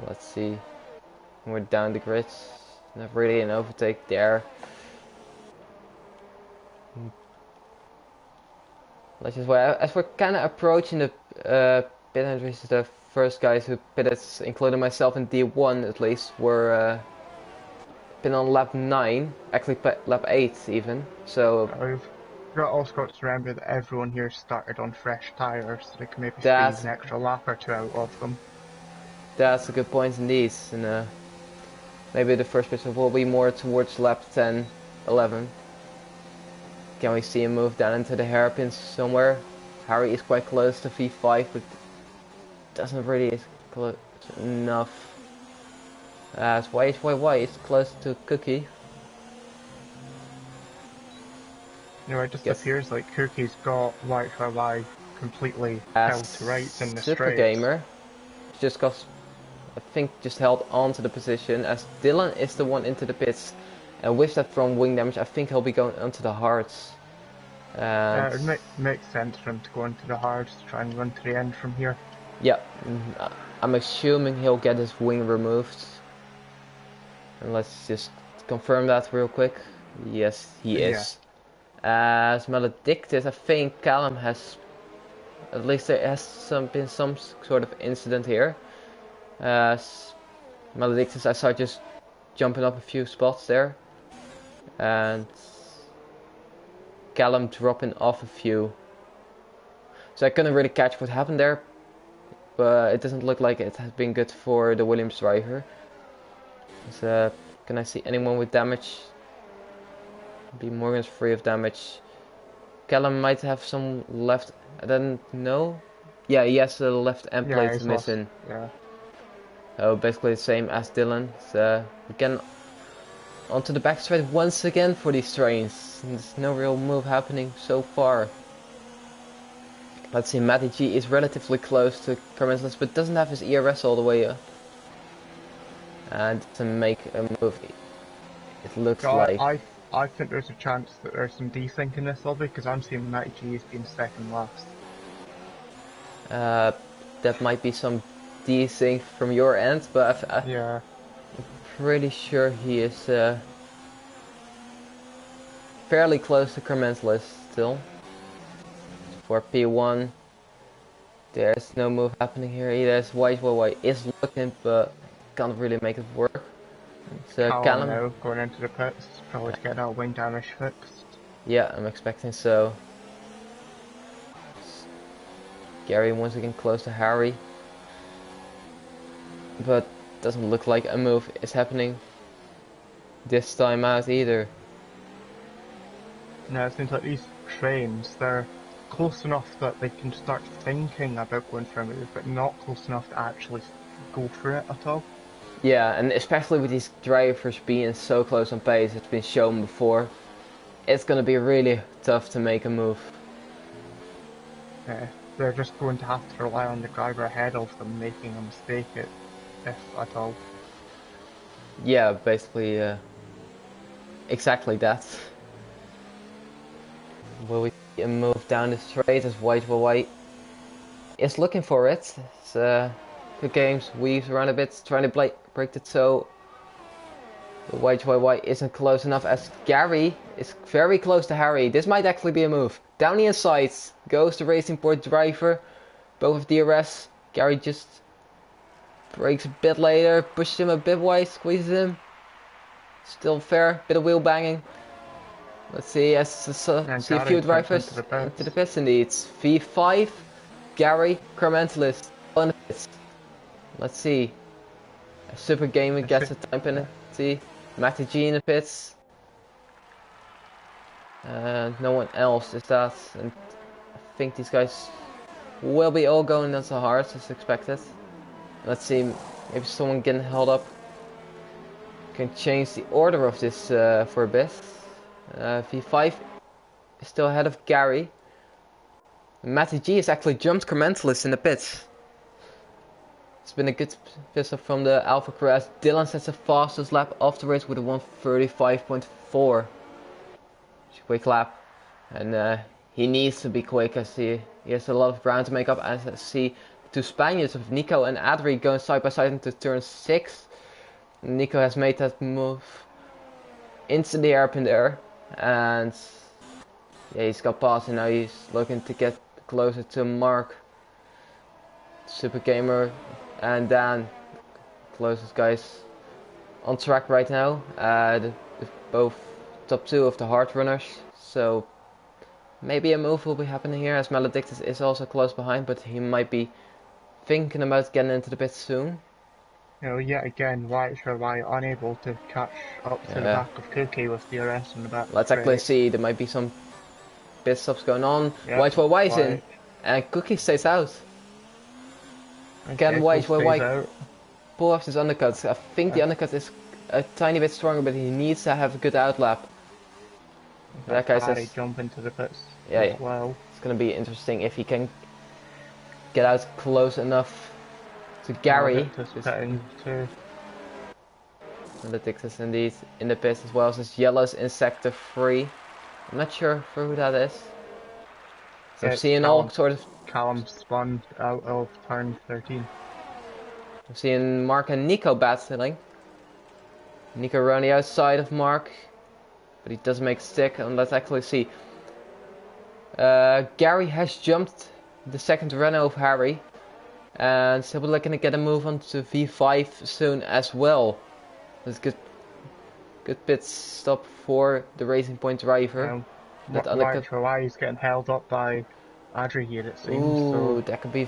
Let's see. We're down the grid. Not really an overtake there. Let's just wait. As we're kind of approaching the pit entries, the first guys who pitted, including myself in D1 at least, were been on lap 9, actually lap 8 even. So We've also got to remember that everyone here started on fresh tyres, so they can maybe that's squeeze an extra lap or 2 out of them. that's a good point indeed. And maybe the first pit will be more towards lap 10, 11. Can we see him move down into the hairpins somewhere? Harry is quite close to V5, but doesn't really is close enough. As why is close to Cookie. You know, it just appears like Cookie's got Y completely held to rights in the Super straight. Gamer just got, I think, just held on to the position as Dylan is the one into the pits. And with that from wing damage, I think he'll be going onto the hards. It makes sense for him to go into the hards to try and run to the end from here. Yeah, I'm assuming he'll get his wing removed. And let's just confirm that real quick. Yes, he is. As Maledictus, I think Callum has, at least there has been some sort of incident here. As Maledictus, I saw just jumping up a few spots there. And Callum dropping off a few. So I couldn't really catch what happened there. But it doesn't look like it has been good for the Williams driver. So, can I see anyone with damage? B. Morgan's free of damage. Callum might have some left. I don't know. Yeah, he has the left end plate missing. Yeah. Oh, basically the same as Dylan. So again, onto the back straight once again for these trains. There's no real move happening so far. Let's see, Matty G is relatively close to Carmen's, but doesn't have his ERS all the way up. And to make a move, it looks like. I think there's a chance that there's some desync in this lobby because I'm seeing Matty G as being second last. That might be some desync from your end, but yeah, I'm pretty sure he is fairly close to Carmen's list still. For P1, there's no move happening here either. As White is looking, but can't really make it work. So Callum now going into the pits, probably to get that wing damage fixed. Yeah, I'm expecting so. Gary once again close to Harry, but doesn't look like a move is happening this time out either. No, it seems like these trains, they're close enough that they can start thinking about going for a move, but not close enough to actually go for it at all. Yeah, and especially with these drivers being so close on pace, it's been shown before, it's going to be really tough to make a move. Yeah, they're just going to have to rely on the driver ahead of them making a mistake, if at all. Yeah, basically, exactly that. Will we see a move down the straight as White is looking for it? It's, good games, weaves around a bit, trying to break the toe. But White isn't close enough as Gary is very close to Harry. This might actually be a move. Down the inside goes the Racing Port driver. Both of DRS. Gary just breaks a bit later, pushes him a bit wide, squeezes him. Still fair, bit of wheel banging. Let's see, see a few drivers into the pits indeed. It's V5, Gary, Carmentalist on the pits. Let's see. A Super Gamer gets a time penalty. Matty G in the pits. No one else is that. And I think these guys will be all going into the hards as expected. Let's see, maybe someone getting held up can change the order of this for a bit. V5 is still ahead of Gary. Matty G has actually jumped Commentalist in the pits. It's been a good pit stop from the Alpha crew as Dylan sets the fastest lap of the race with a 1:35.4. Quick lap. And he needs to be quick as he has a lot of ground to make up. As I see two Spaniards of Nico and Adri going side by side into turn 6. Nico has made that move into the hairpin there. And yeah, he's got past and now he's looking to get closer to Mark. Super Gamer and Dan, closest guys on track right now. Both top 2 of the hard runners. So maybe a move will be happening here as Maledictus is also close behind, but he might be thinking about getting into the pits soon. Yet again, why unable to catch up to the back of Cookie with DRS in the back. Let's actually see, there might be some pit stops going on. Yep, White is in, and Cookie stays out. Can White pull off his undercuts? I think the undercut is a tiny bit stronger, but he needs to have a good outlap. That guy says jump into the pits. Yeah. Well, it's gonna be interesting if he can get out close enough to Gary. Maledictus is indeed in the pits as well. Since Yellow's in sector 3. I'm not sure for who that is. So I'm seeing all sort of. Callum spun out of turn 13. I'm seeing Mark and Nico battling. Nico around the outside of Mark, but he doesn't make stick. And let's actually see. Gary has jumped the second Renault of Harry, and so we're looking to get a move on to V5 soon as well. That's good pit stop for the Racing Point driver. Why he's getting held up by Adri here, it seems. Ooh, that could be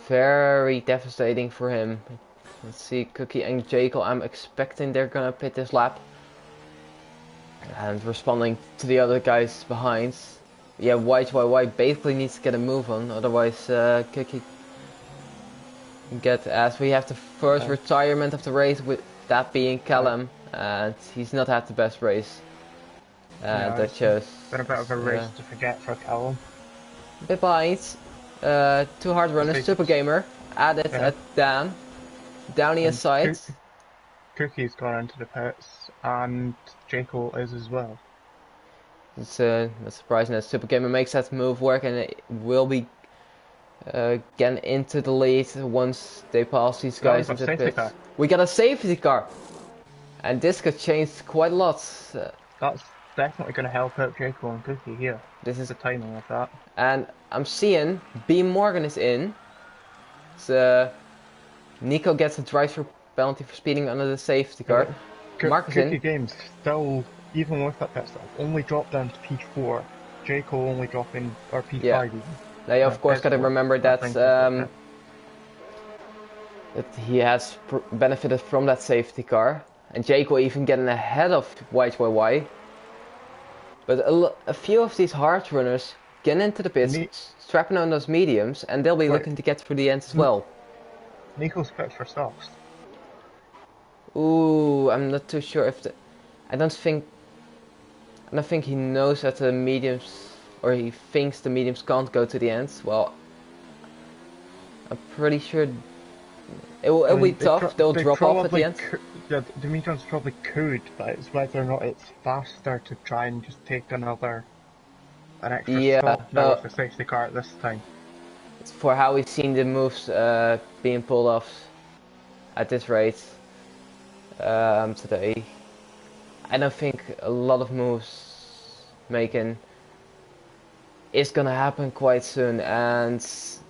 very devastating for him. Let's see, Cookie and Jekyll, I'm expecting they're gonna pit this lap. And responding to the other guys behind. Yeah, White basically needs to get a move on, otherwise Cookie can get, as we have the first retirement of the race, with that being Callum, and he's not had the best race. That shows. Been a bit of a race to forget for Callum. A bit behind. 2 hard runners, Super Gamer, added at Dan. Down the inside. Cookie's gone into the pits, and Jekyll is as well. It's not surprising that Super Gamer makes that move work, and it will be getting into the lead once they pass these guys into the pits. We got a safety car, and this could change quite a lot. That's definitely going to help out Jekyll and Cookie here. This is the timing of that. And I'm seeing B Morgan is in. So Nico gets a drive-through penalty for speeding under the safety car. Cookie Games still, even with that pit stop, only dropped down to P4. Jekyll only dropping, or P5 even. Now you of course got to remember that that he has benefited from that safety car, and Jekyll even getting ahead of White. But a few of these hard runners get into the pits, strapping on those mediums, and they'll be looking to get through the end as well. Nico's pit for softs. Ooh, I'm not too sure if I don't think he knows that the mediums, or he thinks the mediums can't go to the ends. Well, I'm pretty sure it'll be tough. They'll drop off at the end. Yeah, the mediums probably could, but it's whether or not it's faster to try and just take an extra stop now with the safety car at this time. It's for how we've seen the moves being pulled off at this rate today. I don't think a lot of moves making is gonna happen quite soon, and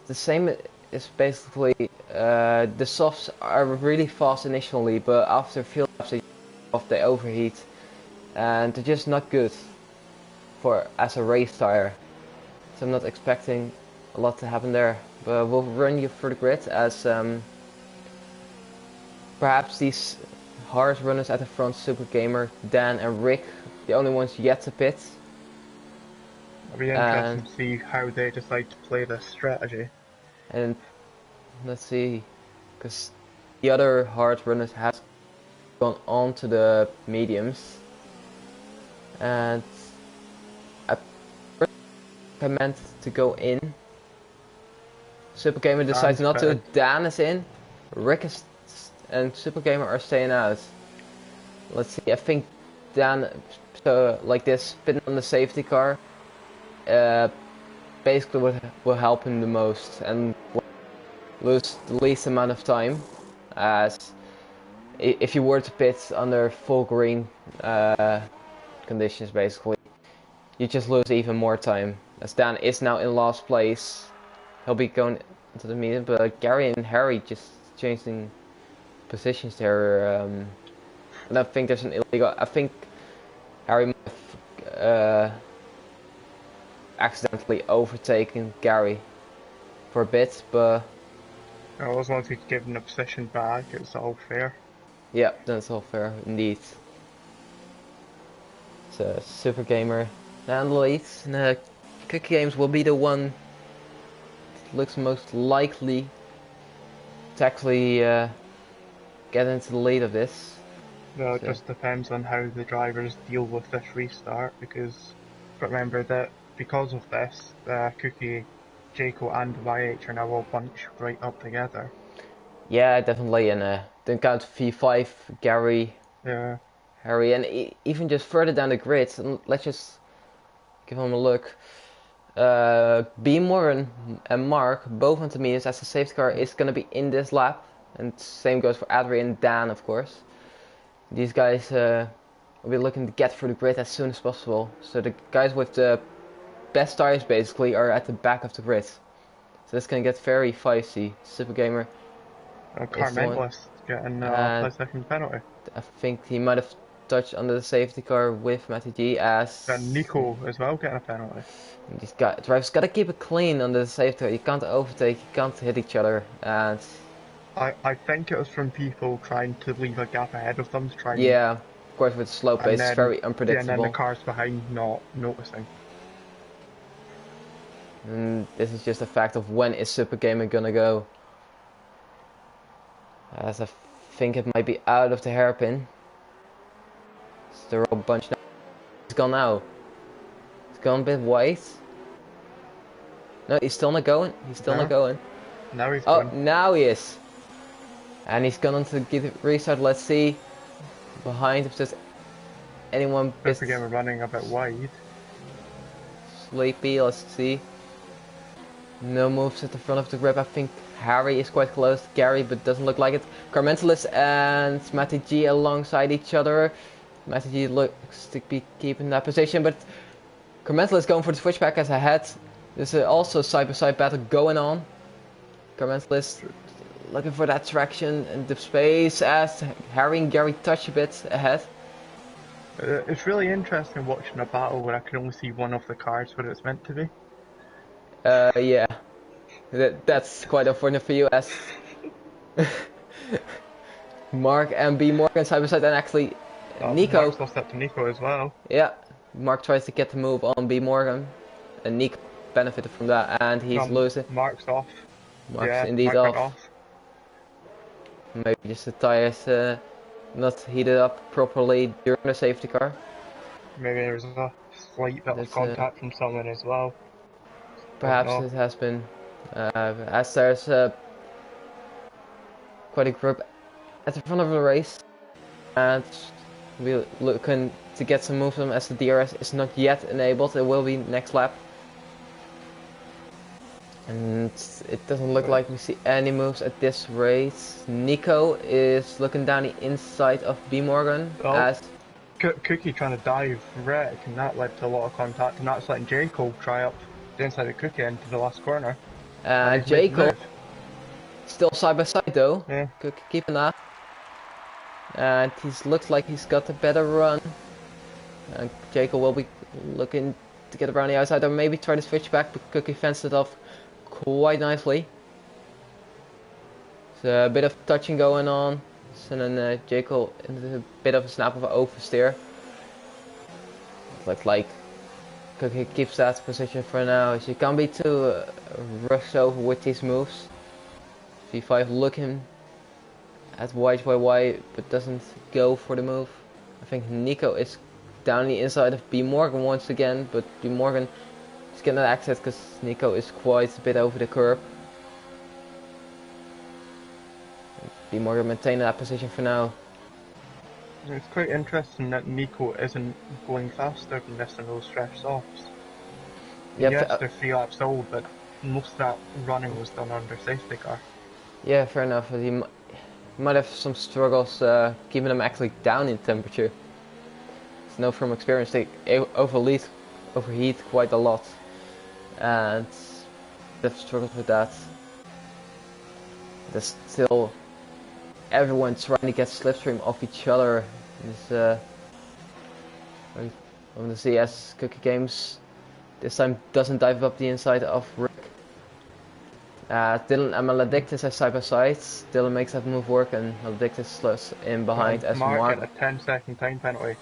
the same is basically the softs are really fast initially, but after a few laps they overheat, and they're just not good as a race tire. So I'm not expecting a lot to happen there, but we'll run you through the grid as perhaps these hard runners at the front, Super Gamer, Dan and Rick, the only ones yet to pit. It'll be interesting to see how they decide to play this strategy. And let's see, because the other hard runners have gone on to the mediums, and I meant to go in Super Gamer decides Dan's not to. fitted. Dan is in. Rick is, and Super Gamer are staying out. Let's see. I think Dan, so like this, fitting on the safety car, basically will help him the most and will lose the least amount of time. As if you were to pit under full green conditions, basically, you just lose even more time. As Dan is now in last place, he'll be going into the meeting, but Gary and Harry just changing positions there. And I think there's an illegal. I think Harry might have accidentally overtaken Gary for a bit, but As long as we give him the position back, it's all fair. yeah, that's all fair indeed. So Super Gamer and the lead. And Cookie Games will be the one that looks most likely to actually get into the lead of this. Well, it just depends on how the drivers deal with this restart, because remember that because of this, Cookie, Jaco and YH are now all bunched right up together. Yeah, definitely. And then count V5, Gary, Yeah. Harry, and even just further down the grid. And let's just give them a look. B. Moran and Mark, both on the meters as the safety car is going to be in this lap. And same goes for Adrian and Dan, of course. These guys will be looking to get through the grid as soon as possible. So the guys with the best tires basically are at the back of the grid. So this can get very feisty. Super Gamer. Carmentless getting a second penalty. I think he might have touched under the safety car with Matty G as... And Nico as well getting a penalty. These drivers gotta keep it clean under the safety car. You can't overtake, you can't hit each other. And I think it was from people trying to leave a gap ahead of them to try. Yeah, of course with slow pace, it's very unpredictable. Yeah, and then the cars behind not noticing. And this is just a fact of when is Super Gamer gonna go. As I think it might be out of the hairpin. They're all bunched now. He's gone now. He's gone a bit wide. No, he's still not going. He's still not going. Now he's going. Now he is. And he's gone on to get it restart. Let's see behind if there's anyone. Super Gamer running a bit wide. Sleepy, let's see. No moves at the front of the grip. I think Harry is quite close to Gary, but doesn't look like it. Carmentalist and Matty G alongside each other. Matty G looks to be keeping that position, but Carmentalist going for the switchback as ahead. There's also side-by-side battle going on. Carmentalist looking for that traction and the space as Harry and Gary touch a bit ahead. It's really interesting watching a battle where I can only see one of the cars where it's meant to be. Yeah. That's quite unfortunate for you as Mark and B Morgan side by side, and actually Nico. Mark's lost that to Nico as well. Yeah, Mark tries to get the move on B Morgan, and Nico benefited from that, and he's losing. Mark's off. Mark's indeed off. Maybe just the tires not heated up properly during the safety car. Maybe there's a slight bit of contact from someone as well. Perhaps it has been. As there's quite a group at the front of the race, and we're looking to get some movement as the DRS is not yet enabled. It will be next lap. And it doesn't look like we see any moves at this race. Nico is looking down the inside of B Morgan as Cookie trying to dive Rick, and that led to a lot of contact, and that's letting Jaco try up the inside of Cookie into the last corner. Jaco still side by side though. Yeah. Cookie keeping that. And he looks like he's got a better run. And Jaco will be looking to get around the outside or maybe try to switch back, but Cookie fenced it off quite nicely. So a bit of touching going on. And then Jaco into a bit of a snap of an oversteer. Looks like Cookie keeps that position for now. So you can't be too rushed over with these moves. V5 looking at YY but doesn't go for the move. I think Nico is down the inside of B Morgan once again, but B Morgan is getting that access because Nico is quite a bit over the curb. Be more maintaining that position for now. It's quite interesting that Nico isn't going faster than this in those fresh softs. Yeah, Yes, they're 3 laps old, but most of that running was done under safety car. yeah, fair enough. He might have some struggles keeping them actually down in temperature. So know from experience they overheat quite a lot, and they've struggled with that. There's still everyone trying to get slipstream off each other. I want to see as Cookie Games this time doesn't dive up the inside of Rick. Dylan and Maledictus are side by side. Dylan makes that move work and Maledictus slows in behind as Mark Mark. get a 10-second time penalty.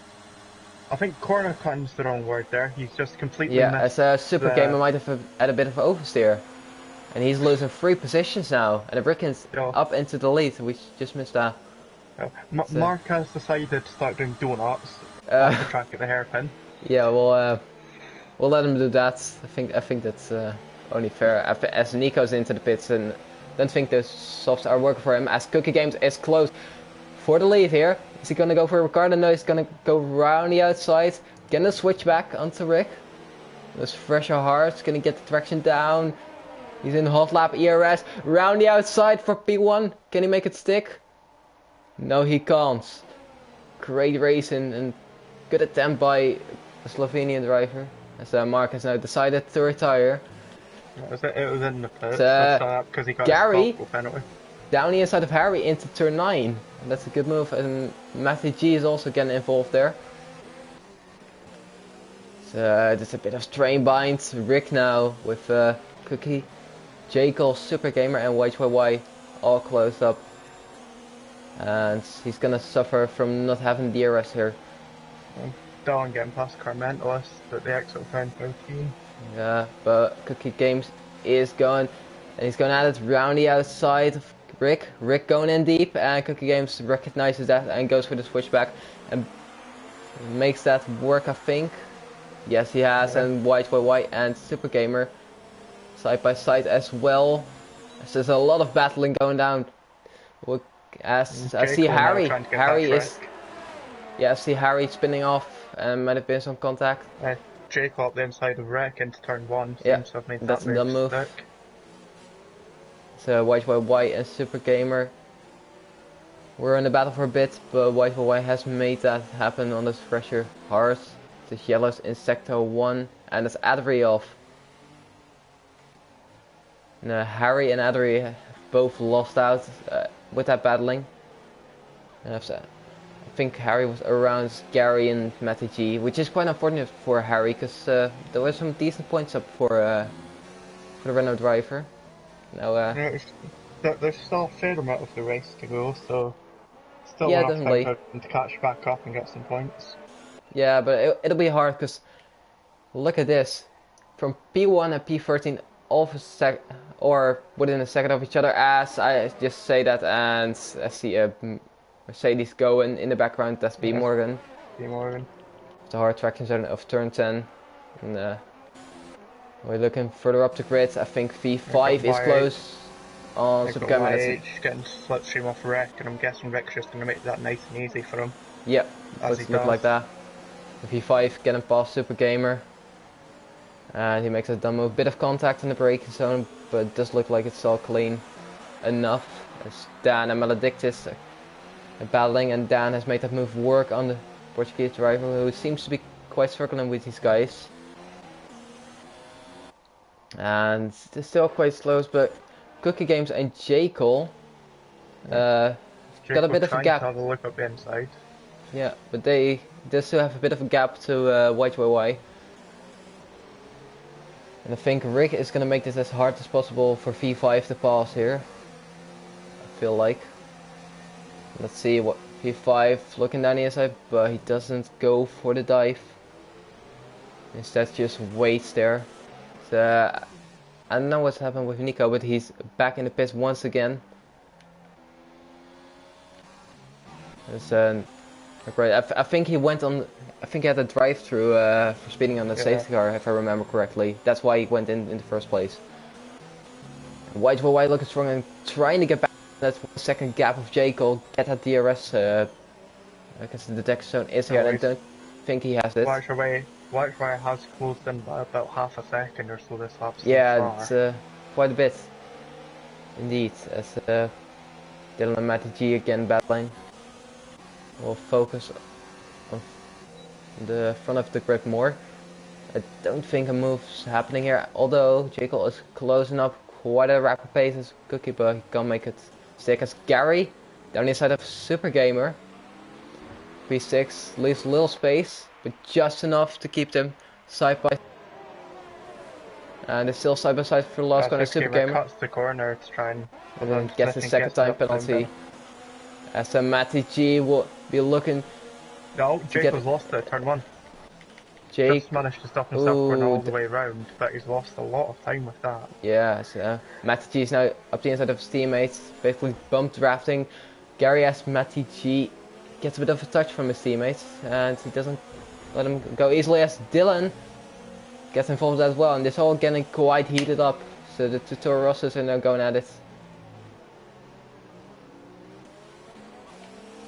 I think corner cutting's the wrong word there. He's just completely Yeah, missed as a super gamer might have had a bit of oversteer. And he's losing 3 positions now. And Rick is up into the lead. We just missed that. Mark has decided to start doing donuts off the track at the hairpin. Yeah, we'll let him do that. I think that's only fair. As Nico's into the pits, and don't think those softs are working for him. As Cookie Games is close for the lead here. Is he gonna go for Ricardo? No, he's gonna go round the outside. Gonna switch back onto Rick. Those fresher hearts gonna get the traction down. He's in hot lap ERS. Round the outside for P1. Can he make it stick? No, he can't. Great racing and good attempt by the Slovenian driver. As Mark has now decided to retire. It was in the pits because he got Gary a penalty. Down the inside of Harry into turn 9. And that's a good move. And Matthew G is also getting involved there. So there's a bit of strain bind. Rick now with Cookie, Jekyll, Super Gamer and YYY all closed up. And he's gonna suffer from not having DRS here. Dylan getting past Carmentalist at the exit of turn 13. Yeah, but Cookie Games is going, and he's going at it round the outside of Rick. Rick going in deep, and Cookie Games recognizes that and goes for the switchback and makes that work, I think. Yes, he has, yeah. And YYY and Super Gamer side by side as well. So there's a lot of battling going down. As I see Harry is, yeah, I see Harry spinning off, and might have been some contact. Jacob up the inside of Rick into turn 1. Yeah, that's a dumb move. So YYY and Super Gamer were in the battle for a bit, but YYY has made that happen on this fresher hearts. The yellows in sector 1, and it's Adri off. And, Harry and Adri both lost out with that battling. And I think Harry was around Gary and Matty G, which is quite unfortunate for Harry, because there were some decent points up for the Renault driver. Now, there's still a fair amount of the race to go, so still yeah, enough definitely time for him to catch back up and get some points. Yeah, but it'll be hard, because look at this. From P1 and P13 all or within a second of each other, as I just say that, and I see a Mercedes going in the background. That's B Morgan. B Morgan. The hard traction zone of turn 10. And we're looking further up the grid. I think V5 is close on Super Gamer. Getting slipstream off Rick, and I'm guessing Rick's just going to make that nice and easy for him. Yep, does look like that. V5 getting past Super Gamer. And he makes a dumb move. Bit of contact in the braking zone, but it does look like it's all clean enough. As Dan and Maledictus are battling, and Dan has made that move work on the Portuguese driver, who seems to be quite struggling with these guys. And they're still quite slow, but Cookie Games and Jekyll got a bit of a gap. Have a look up the inside. Yeah, but they still have a bit of a gap to YYY. And I think Rick is going to make this as hard as possible for V5 to pass here. I feel like. Let's see what V5 looking down the inside, but he doesn't go for the dive. Instead just waits there. So, I don't know what's happened with Nico, but he's back in the pits once again. Great. I think he went on. I think he had a drive-through for speeding on the safety car, if I remember correctly. That's why he went in the first place. YYY looking strong and trying to get back That's 1 second gap of Jekyll. Get that DRS. Because the detection zone is here. I don't think he has it. Watch away has closed in by about half a second or so this lap so Yeah, far. it's quite a bit. Indeed, as Dylan and Matty G again battling. We'll focus on the front of the grid more. I don't think a move's happening here, although Jekyll is closing up quite a rapid pace as Cookie, but he can't make it stick as Gary down the inside of Super Gamer. P6 leaves a little space, but just enough to keep them side by side. And it's still side by side for the last corner. Super Gamer cuts the corner to try and then gets the second time penalty. As Matty G will be looking. No, Jake was lost at turn 1. Jake just managed to stop himself going all the way around, but he's lost a lot of time with that. Yeah, so Matty G is now up the inside of his teammates, basically bump drafting. Gary as Matty G gets a bit of a touch from his teammates, and he doesn't let him go easily as Dylan gets involved as well, and this all getting quite heated up. So the two Toro Rossos are now going at it.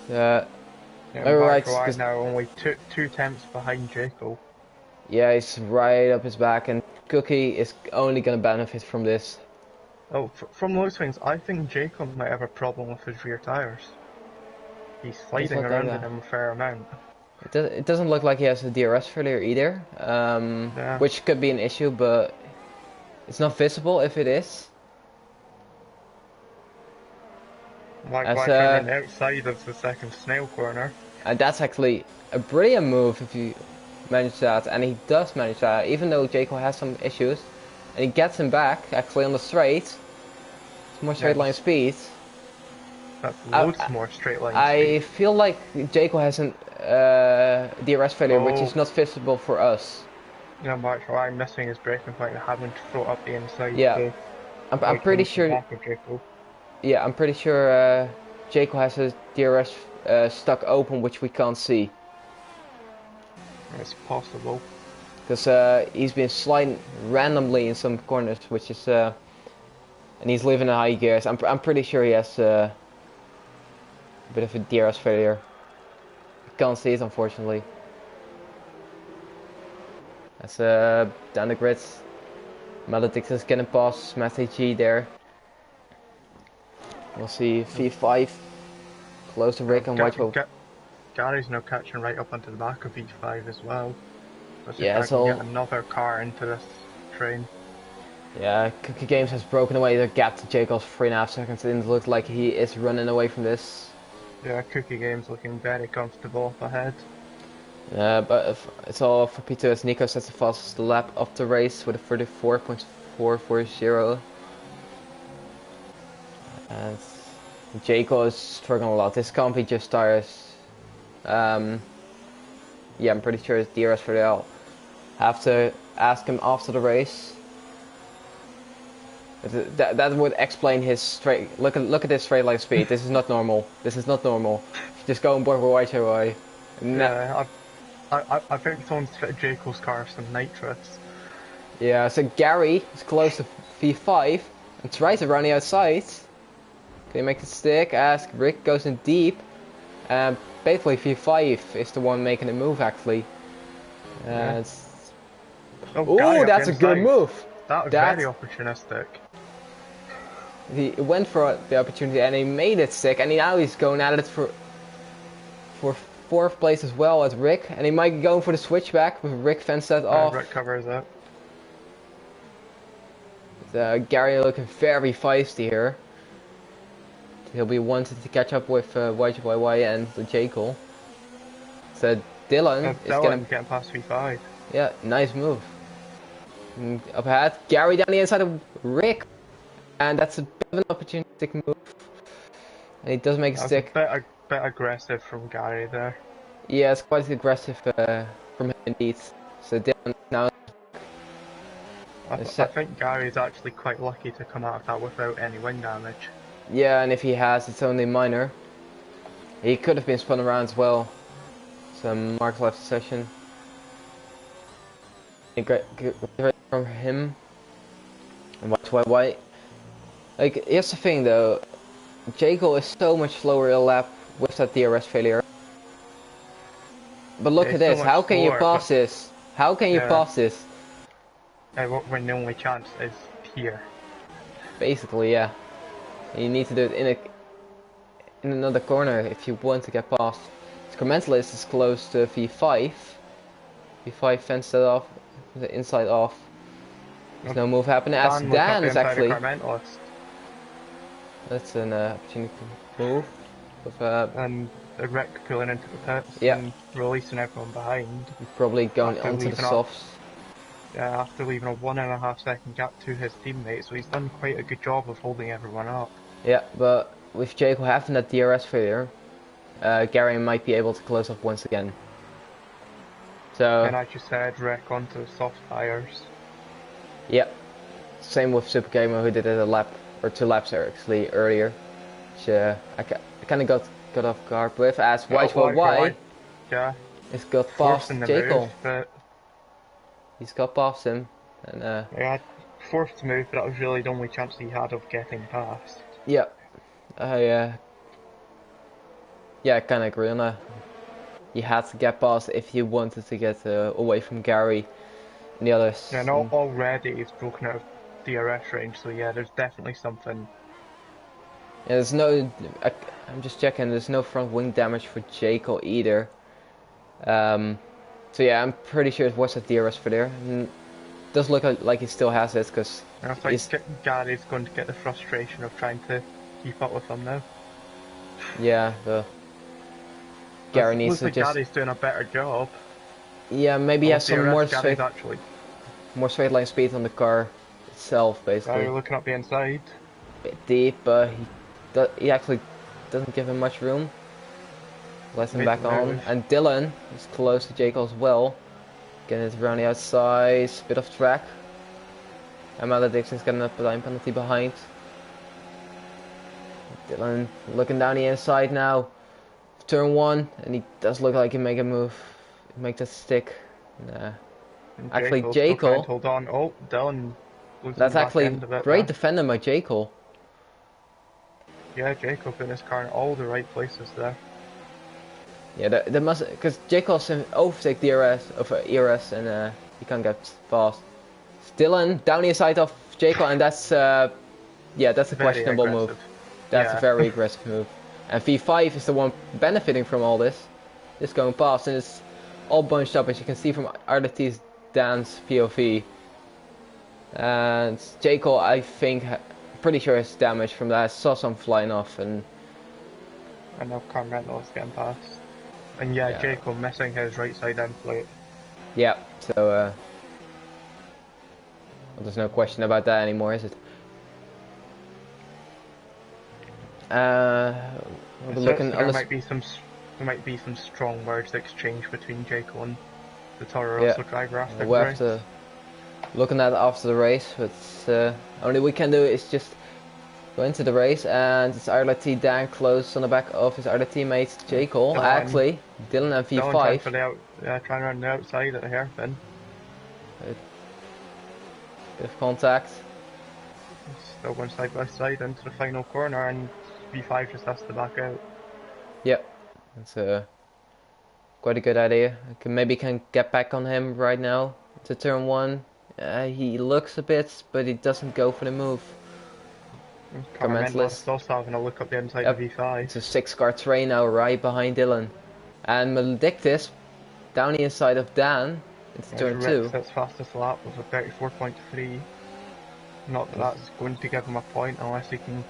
Right now only two tenths behind Jekyll. Yeah, he's right up his back, and Cookie is only going to benefit from this. Oh, from those things, I think Jekyll might have a problem with his rear tyres. He's sliding around in them a fair amount. It doesn't look like he has a DRS failure either, yeah. Which could be an issue, but it's not visible if it is. Like on the outside of the second snail corner. And that's actually a brilliant move if you manage that, and he does manage that, even though Jekyll has some issues. And he gets him back, actually on the straight. It's more straight line speed. That's loads more straight line speed. I feel like Jekyll has an DRS failure, which is not visible for us. Yeah, Mark, what I'm missing is braking point and having to throw up the inside. Yeah, I'm pretty sure. Yeah, I'm pretty sure Jekyll has his DRS stuck open, which we can't see. It's possible. Because he's been sliding randomly in some corners, which is, and he's leaving in high gears. I'm pretty sure he has a bit of a DRS failure. I can't see it, unfortunately. That's down the grid. Maledictus is getting past Matty G there. We'll see V5 close to Rick and Whitewell. Gary's now catching right up onto the back of V5 as well. Let's yeah, so get another car into this train. Yeah, Cookie Games has broken away the gap to Jacob's 3.5 seconds. It looks like he is running away from this. Yeah, Cookie Games looking very comfortable up ahead. Yeah, but it's all for P2 as Nico sets the fastest lap of the race with a 34.440. And Jaco is struggling a lot. This can't be just tires. Yeah, I'm pretty sure it's DRS for the have to ask him after the race. That would explain his straight. Look at this straight line speed. This is not normal. This is not normal. Just go on board with YHY. Yeah, I think someone's fitted Jacob's car some nitrous. Yeah, so Gary is close to V5 and tries around the outside. Can he make it stick? Ask Rick goes in deep. Basically V5 is the one making the move actually. Yeah. Oh, that's a good move. That was very opportunistic. He went for the opportunity and he made it stick, and now he's going at it for fourth place as well as Rick, and he might be going for the switchback with Rick fenced that off. Rick covers it. Gary looking very feisty here. He'll be wanting to catch up with YYY and the Jekyll. So Dylan is getting past V5. Yeah, nice move. Up ahead, Gary down the inside of Rick, and that's a bit of an opportunistic move. And he does make a stick. A bit aggressive from Gary there. Yeah, it's quite aggressive from him indeed. So Dylan now. I think Gary's actually quite lucky to come out of that without any wing damage. Yeah, and if he has, it's only minor. He could have been spun around as well. So Mark's left session. Great from him. And white. Like, here's the thing though. Jekyll is so much slower a lap with that DRS failure. But look Yeah, at it's so this. much How can you slower, but pass this? How can you yeah, pass this? when the only chance is here. Basically, yeah. You need to do it in another corner if you want to get past. Incrementalist is close to V5. V5 fenced it off, the inside off. There's no move happening as Dan looking up Dan the is inside of actually. Carmentalist, That's an opportunity to move. With, and the wreck pulling into the pits yeah, and releasing everyone behind probably going after onto the leaving up. softs. Yeah, after leaving a 1.5 second gap to his teammates, so he's done quite a good job of holding everyone up. Yeah, but with Jacob having that DRS failure, Gary might be able to close off once again. So, And as you said, wreck onto the soft tires. yeah, same with Super Gamer who did it a lap or 2 laps actually earlier. Which I kind of got off guard with as White Why? Yeah, has got past forcing the move, Jacob. but He's got past him, and yeah, forced to move, but that was really the only chance he had of getting past. yeah, I yeah, I kind of agree on that. You had to get past if you wanted to get away from Gary and the others. Yeah, and already he's broken out of DRS range, so yeah, there's definitely something. Yeah, there's no. I'm just checking. There's no front wing damage for Jacob either. So yeah, I'm pretty sure it was a DRS for there. Does look like he still has it because And I think Gary's going to get the frustration of trying to keep up with him now. yeah, the Gary needs Looks to like just Gary's doing a better job. yeah maybe he has some more Gary's actually. more straight line speed on the car itself basically. You're looking up the inside. Bit deep, but he actually doesn't give him much room. Lets him back on, and Dylan is close to Jacob as well. Getting it around the outside, bit of track. And Malediction's getting a time penalty behind. Dylan looking down the inside now. Turn 1, and he does look like he make a move. Make that stick. Nah. Actually, Jacob. Hold on. Oh, Dylan. That's actually great defending by Jacob. Yeah, Jacob in his car in all the right places there. Yeah, there must, because Jacob's overtake DRS over ERS and he can't get fast. Dylan down the inside of Jacob, and that's yeah, that's a questionable move. That's a very aggressive move. And V5 is the one benefiting from all this. It's going past, and it's all bunched up, as you can see from RDT's Dan's POV. And Jacob, I think, pretty sure is damaged from that. I saw some flying off, and now Carmento's getting past. And yeah, Jacob missing his right side end plate. Yeah, so well, there's no question about that anymore, is it? Looking. There might be some strong words exchanged between Jacob and the Toro Rosso driver after the race. We'll have to looking at it after the race, but only we can do is just go into the race, and it's RLT Dan close on the back of his other teammates Jacob. Actually, Dylan and V5. Trying to run the outside at the hairpin. Bit of contact. Still going side by side into the final corner, and V5 just has to back out. Yep, that's quite a good idea. Maybe can get back on him right now to turn 1. He looks a bit, but he doesn't go for the move. Carmentalist also having a look up the inside of V5. It's a 6-car train now right behind Dylan. And Maledictus down the inside of Dan. It's turn 2. That's fastest lap with a 34.3. Not that that's going to give him a point unless he can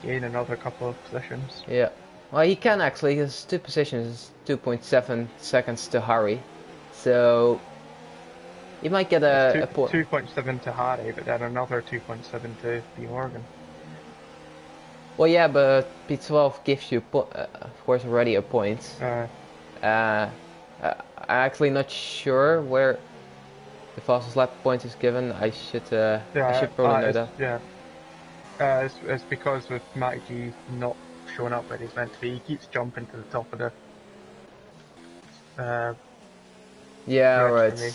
gain another couple of positions. Yeah. Well, he can actually. His 2 positions, 2.7 seconds to Harry. So he might get a point. 2.7 to Harry, but then another 2.7 to B Morgan. Well, yeah, but P12 gives you, of course, already a point. I'm actually not sure where the fastest lap point is given. I should probably know that. Yeah. It's because with Matty G not showing up where he's meant to be, he keeps jumping to the top of the. Yeah, right.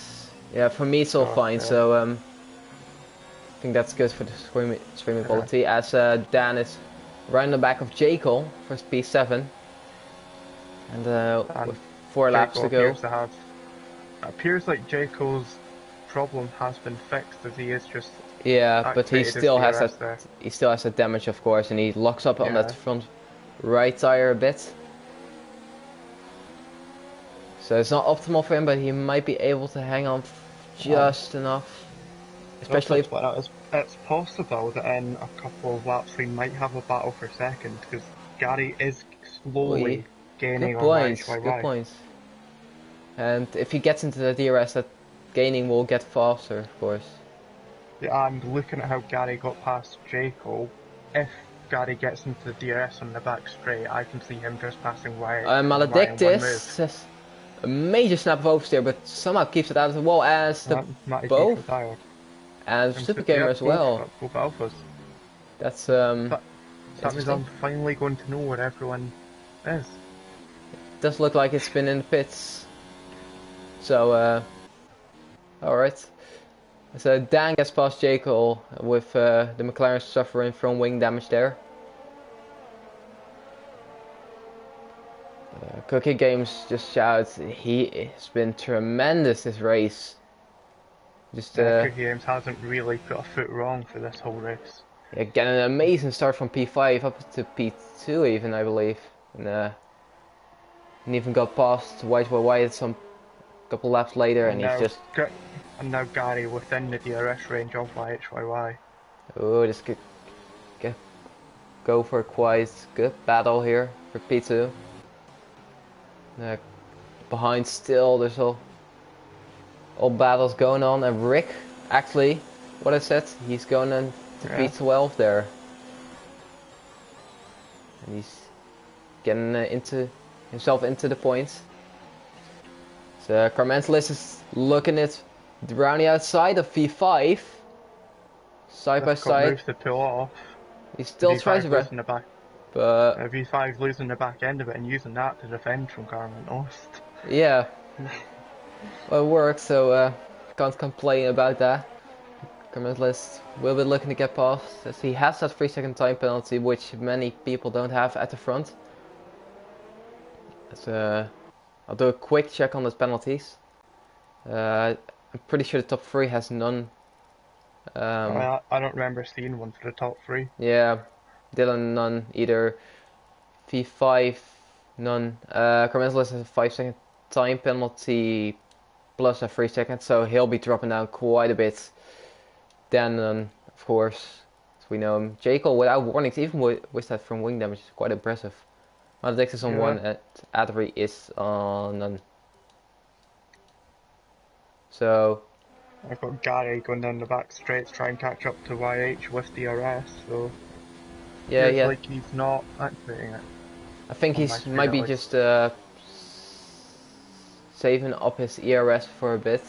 Yeah, for me it's all fine. So I think that's good for the streaming quality. As Dan is right in the back of Jekyll for P7. And with And 4 laps Jaco to go. appears to have. It appears like Jaco's problem has been fixed as he is just Yeah, but activated his DRS there. he still has that damage, of course, and he locks up on that Yeah. front right tire a bit. So it's not optimal for him, but he might be able to hang on just enough. Also, Especially to if, point out, it's possible that in a couple of laps we might have a battle for second because Gary is oh, slowly gaining good on points, good YHYY. points. And if he gets into the DRS, that gaining will get faster, of course. Yeah, and looking at how Gary got past Jaco, if Gary gets into the DRS on the back straight, I can see him just passing YHYY in one Maledictus move. says a major snap of oversteer, but somehow keeps it out of the wall, as the Matty D's both, retired. and Super Gamer Yeah, as well. both alphas. That's That, that means interesting. I'm finally going to know where everyone is. Does look like it's been in the pits. So, alright. So Dan gets past Jekyll with the McLaren suffering from wing damage there. Cookie Games just shouts, he has been tremendous this race. Just Cookie Games hasn't really put a foot wrong for this whole race. yeah, get an amazing start from P5 up to P2 even, I believe. And even got past YYY some couple laps later, and And he's now, just and now Gary within the DRS range of YHYY. oh, just get go for a quite good battle here for P2. Behind still, there's all battles going on, and Rick, actually, what I said, he's going on to Yeah. P12 there, and he's getting into himself into the points. So Carmentelis is looking at around the outside of V5, side by Difficult side. moves to pull off. He still tries V5 to, losing the back. but V5 losing the back end of it and using that to defend from Carmen. yeah, well, it works, so can't complain about that. Carmentelis will be looking to get past, as he has that 3-second time penalty, which many people don't have at the front. So I'll do a quick check on those penalties. I'm pretty sure the top 3 has none. I don't remember seeing one for the top three. Yeah, Dylan none either. V5 none. Carmentelis has a 5-second time penalty plus a 3 second, so he'll be dropping down quite a bit. Then none, of course, as we know him. Jekyll without warnings, even with that from wing damage, is quite impressive. Maledictus on Yeah. 1, and Adri is on none. So I've got Gary going down the back straight to try and catch up to YH with DRS, so yeah, feels yeah. like he's not activating it. I think On my he's screen, might at be least. just saving up his ERS for a bit.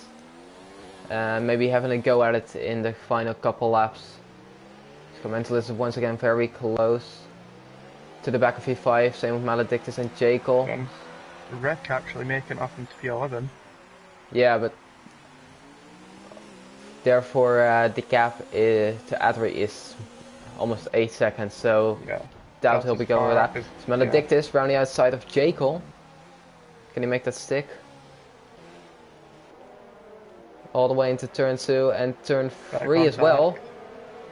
Maybe having a go at it in the final couple laps. Mentalist is once again very close to the back of V5, same with Maledictus and Jekyll. And Rick actually making up into P11. Yeah, but therefore the gap to Adri is almost 8 seconds, so Yeah. doubt he'll That's be as going with far that. as- So Maledictus round the outside of Jekyll. Can he make that stick? All the way into turn 2 and turn 3 as well.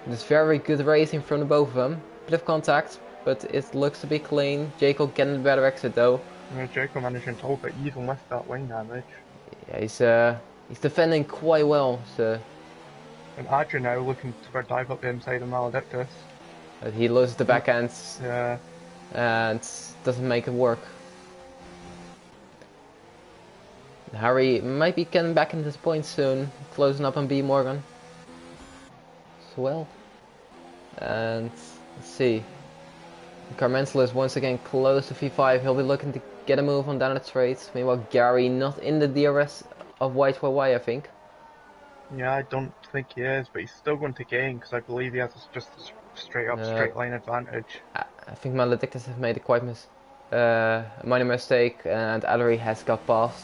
There's very good racing from the both of them. Bit of contact, but it looks to be clean. Jekyll getting the better exit though. Jaco managing to hold it even with that wing damage. Yeah, he's defending quite well, so And Adria now looking for a dive up the inside of Maledictus. he loses the back end Yeah. and doesn't make it work. Harry might be getting back into this point soon, closing up on B Morgan as well. And let's see. Carmentel is once again close to V5. He'll be looking to get a move on down the straight. Meanwhile, Gary not in the DRS of YYY, I think. Yeah, I don't think he is, but he's still going to gain because I believe he has just a straight up straight line advantage. I think Maledictus has made a quite a minor mistake, and Adri has got past.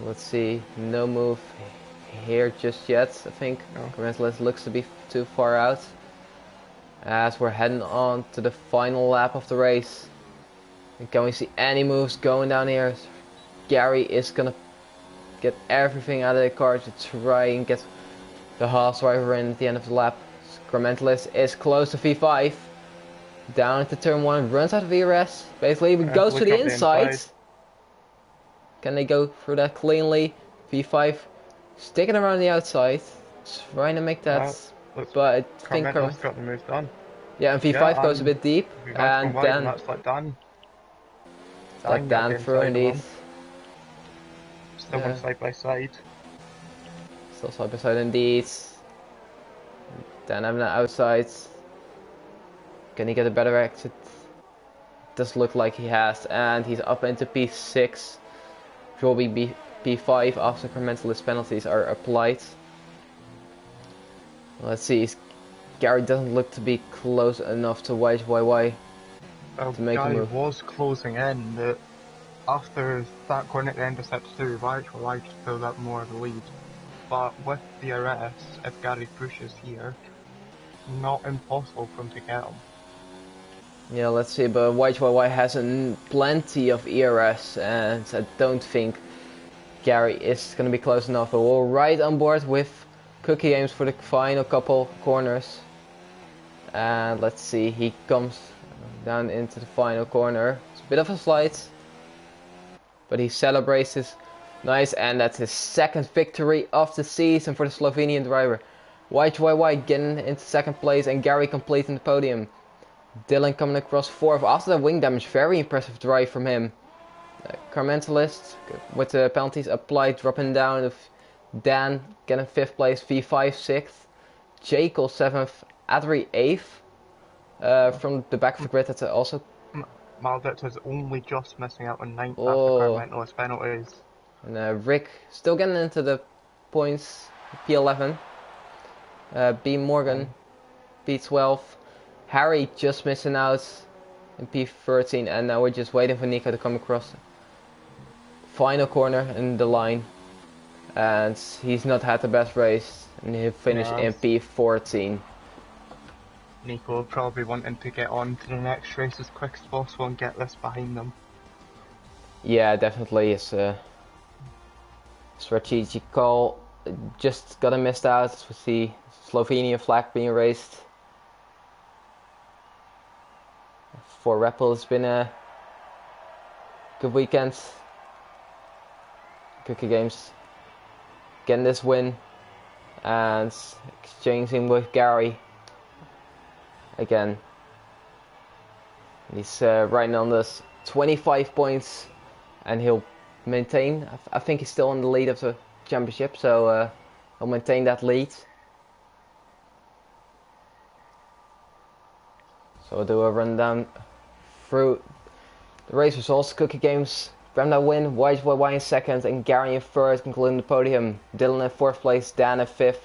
Let's see, no move here just yet. I think No. Carmentelis looks to be too far out. as we're heading on to the final lap of the race. And can we see any moves going down here? Gary is gonna get everything out of the car to try and get the Haas driver in at the end of the lap. Incrementalist is close to V5. Down into turn 1, runs out of ERS. Basically, goes to the inside. Can they go through that cleanly? V5 sticking around the outside, trying to make that. But I think got the move done. Yeah, and V5 goes a bit deep, and then that's like Dan. Let Dan through indeed. Still one side by side. Still side by side indeed. Dan having that outside. Can he get a better exit? Does look like he has, and he's up into P6. Will be P5 after incrementalist penalties are applied. Let's see. Gary doesn't look to be close enough to YYY to make a move. Gary was closing in, but after that corner at the end of set 2, YYY just filled up more of the lead. But with the DRS, if Gary pushes here, not impossible for him to get him. Yeah, let's see, but YYY has plenty of ERS, and I don't think Gary is going to be close enough. But we're right on board with Cookie Games for the final couple corners. And let's see, he comes down into the final corner. It's a bit of a slide, but he celebrates his nice, and that's his second victory of the season for the Slovenian driver. YYY getting into second place, and Gary completing the podium. Dylan coming across 4th after the wing damage. Very impressive drive from him. Carmentalist with the penalties applied, dropping down. Dan getting 5th place, V5 6th, Jekyll 7th, Adri 8th. From the back of the grid, that's also. Maldit is only just missing out on 9th after Carmentalist penalties. And Rick still getting into the points, P11. B Morgan, P12. Harry just missing out in P13, and now we're just waiting for Nico to come across. Final corner in the line, and he's not had the best race, and he'll finish in P14. Nico will probably wanting to get on to the next race as quick as possible and get this behind them. Yeah, definitely. It's a strategic call. Just got missed out as we see Slovenia flag being raised. For Red Bull, it's been a good weekend. Cookie Games getting this win and exchanging with Gary again. He's riding on this 25 points, and he'll maintain. I think he's still in the lead of the championship, so he'll maintain that lead. So we'll do a rundown through the race results. Cookie Games, Bremda win, YYY in 2nd, and Gary in 3rd, concluding the podium. Dylan in 4th place, Dan in 5th,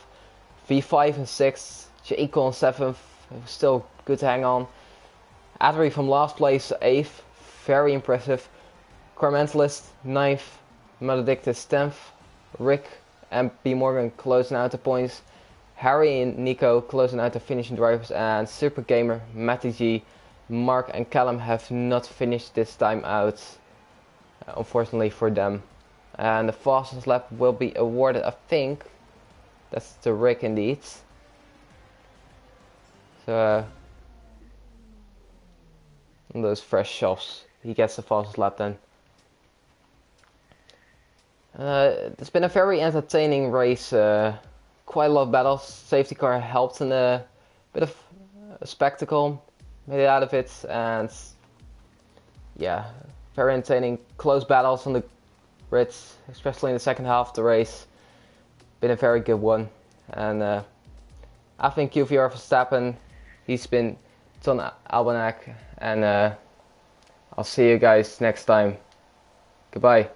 V5 in 6th, Jekyll in 7th, still good to hang on. Adri from last place, 8th, very impressive. Carmentalist 9th, Maledictus 10th, Rick and B Morgan closing out the points. Harry and Nico closing out the finishing drivers, and Super Gamer, Matty G, Mark and Callum have not finished this time out, unfortunately for them. And the fastest lap will be awarded, I think, that's to Rick indeed. So, on those fresh softs, he gets the fastest lap then. It's been a very entertaining race. Quite a lot of battles. Safety car helped in a bit of a spectacle, made it out of it, and yeah, very entertaining. Close battles on the grids, especially in the second half of the race. Been a very good one, and I think QVR Verstappen, he's been Ton Albanak, and I'll see you guys next time. Goodbye.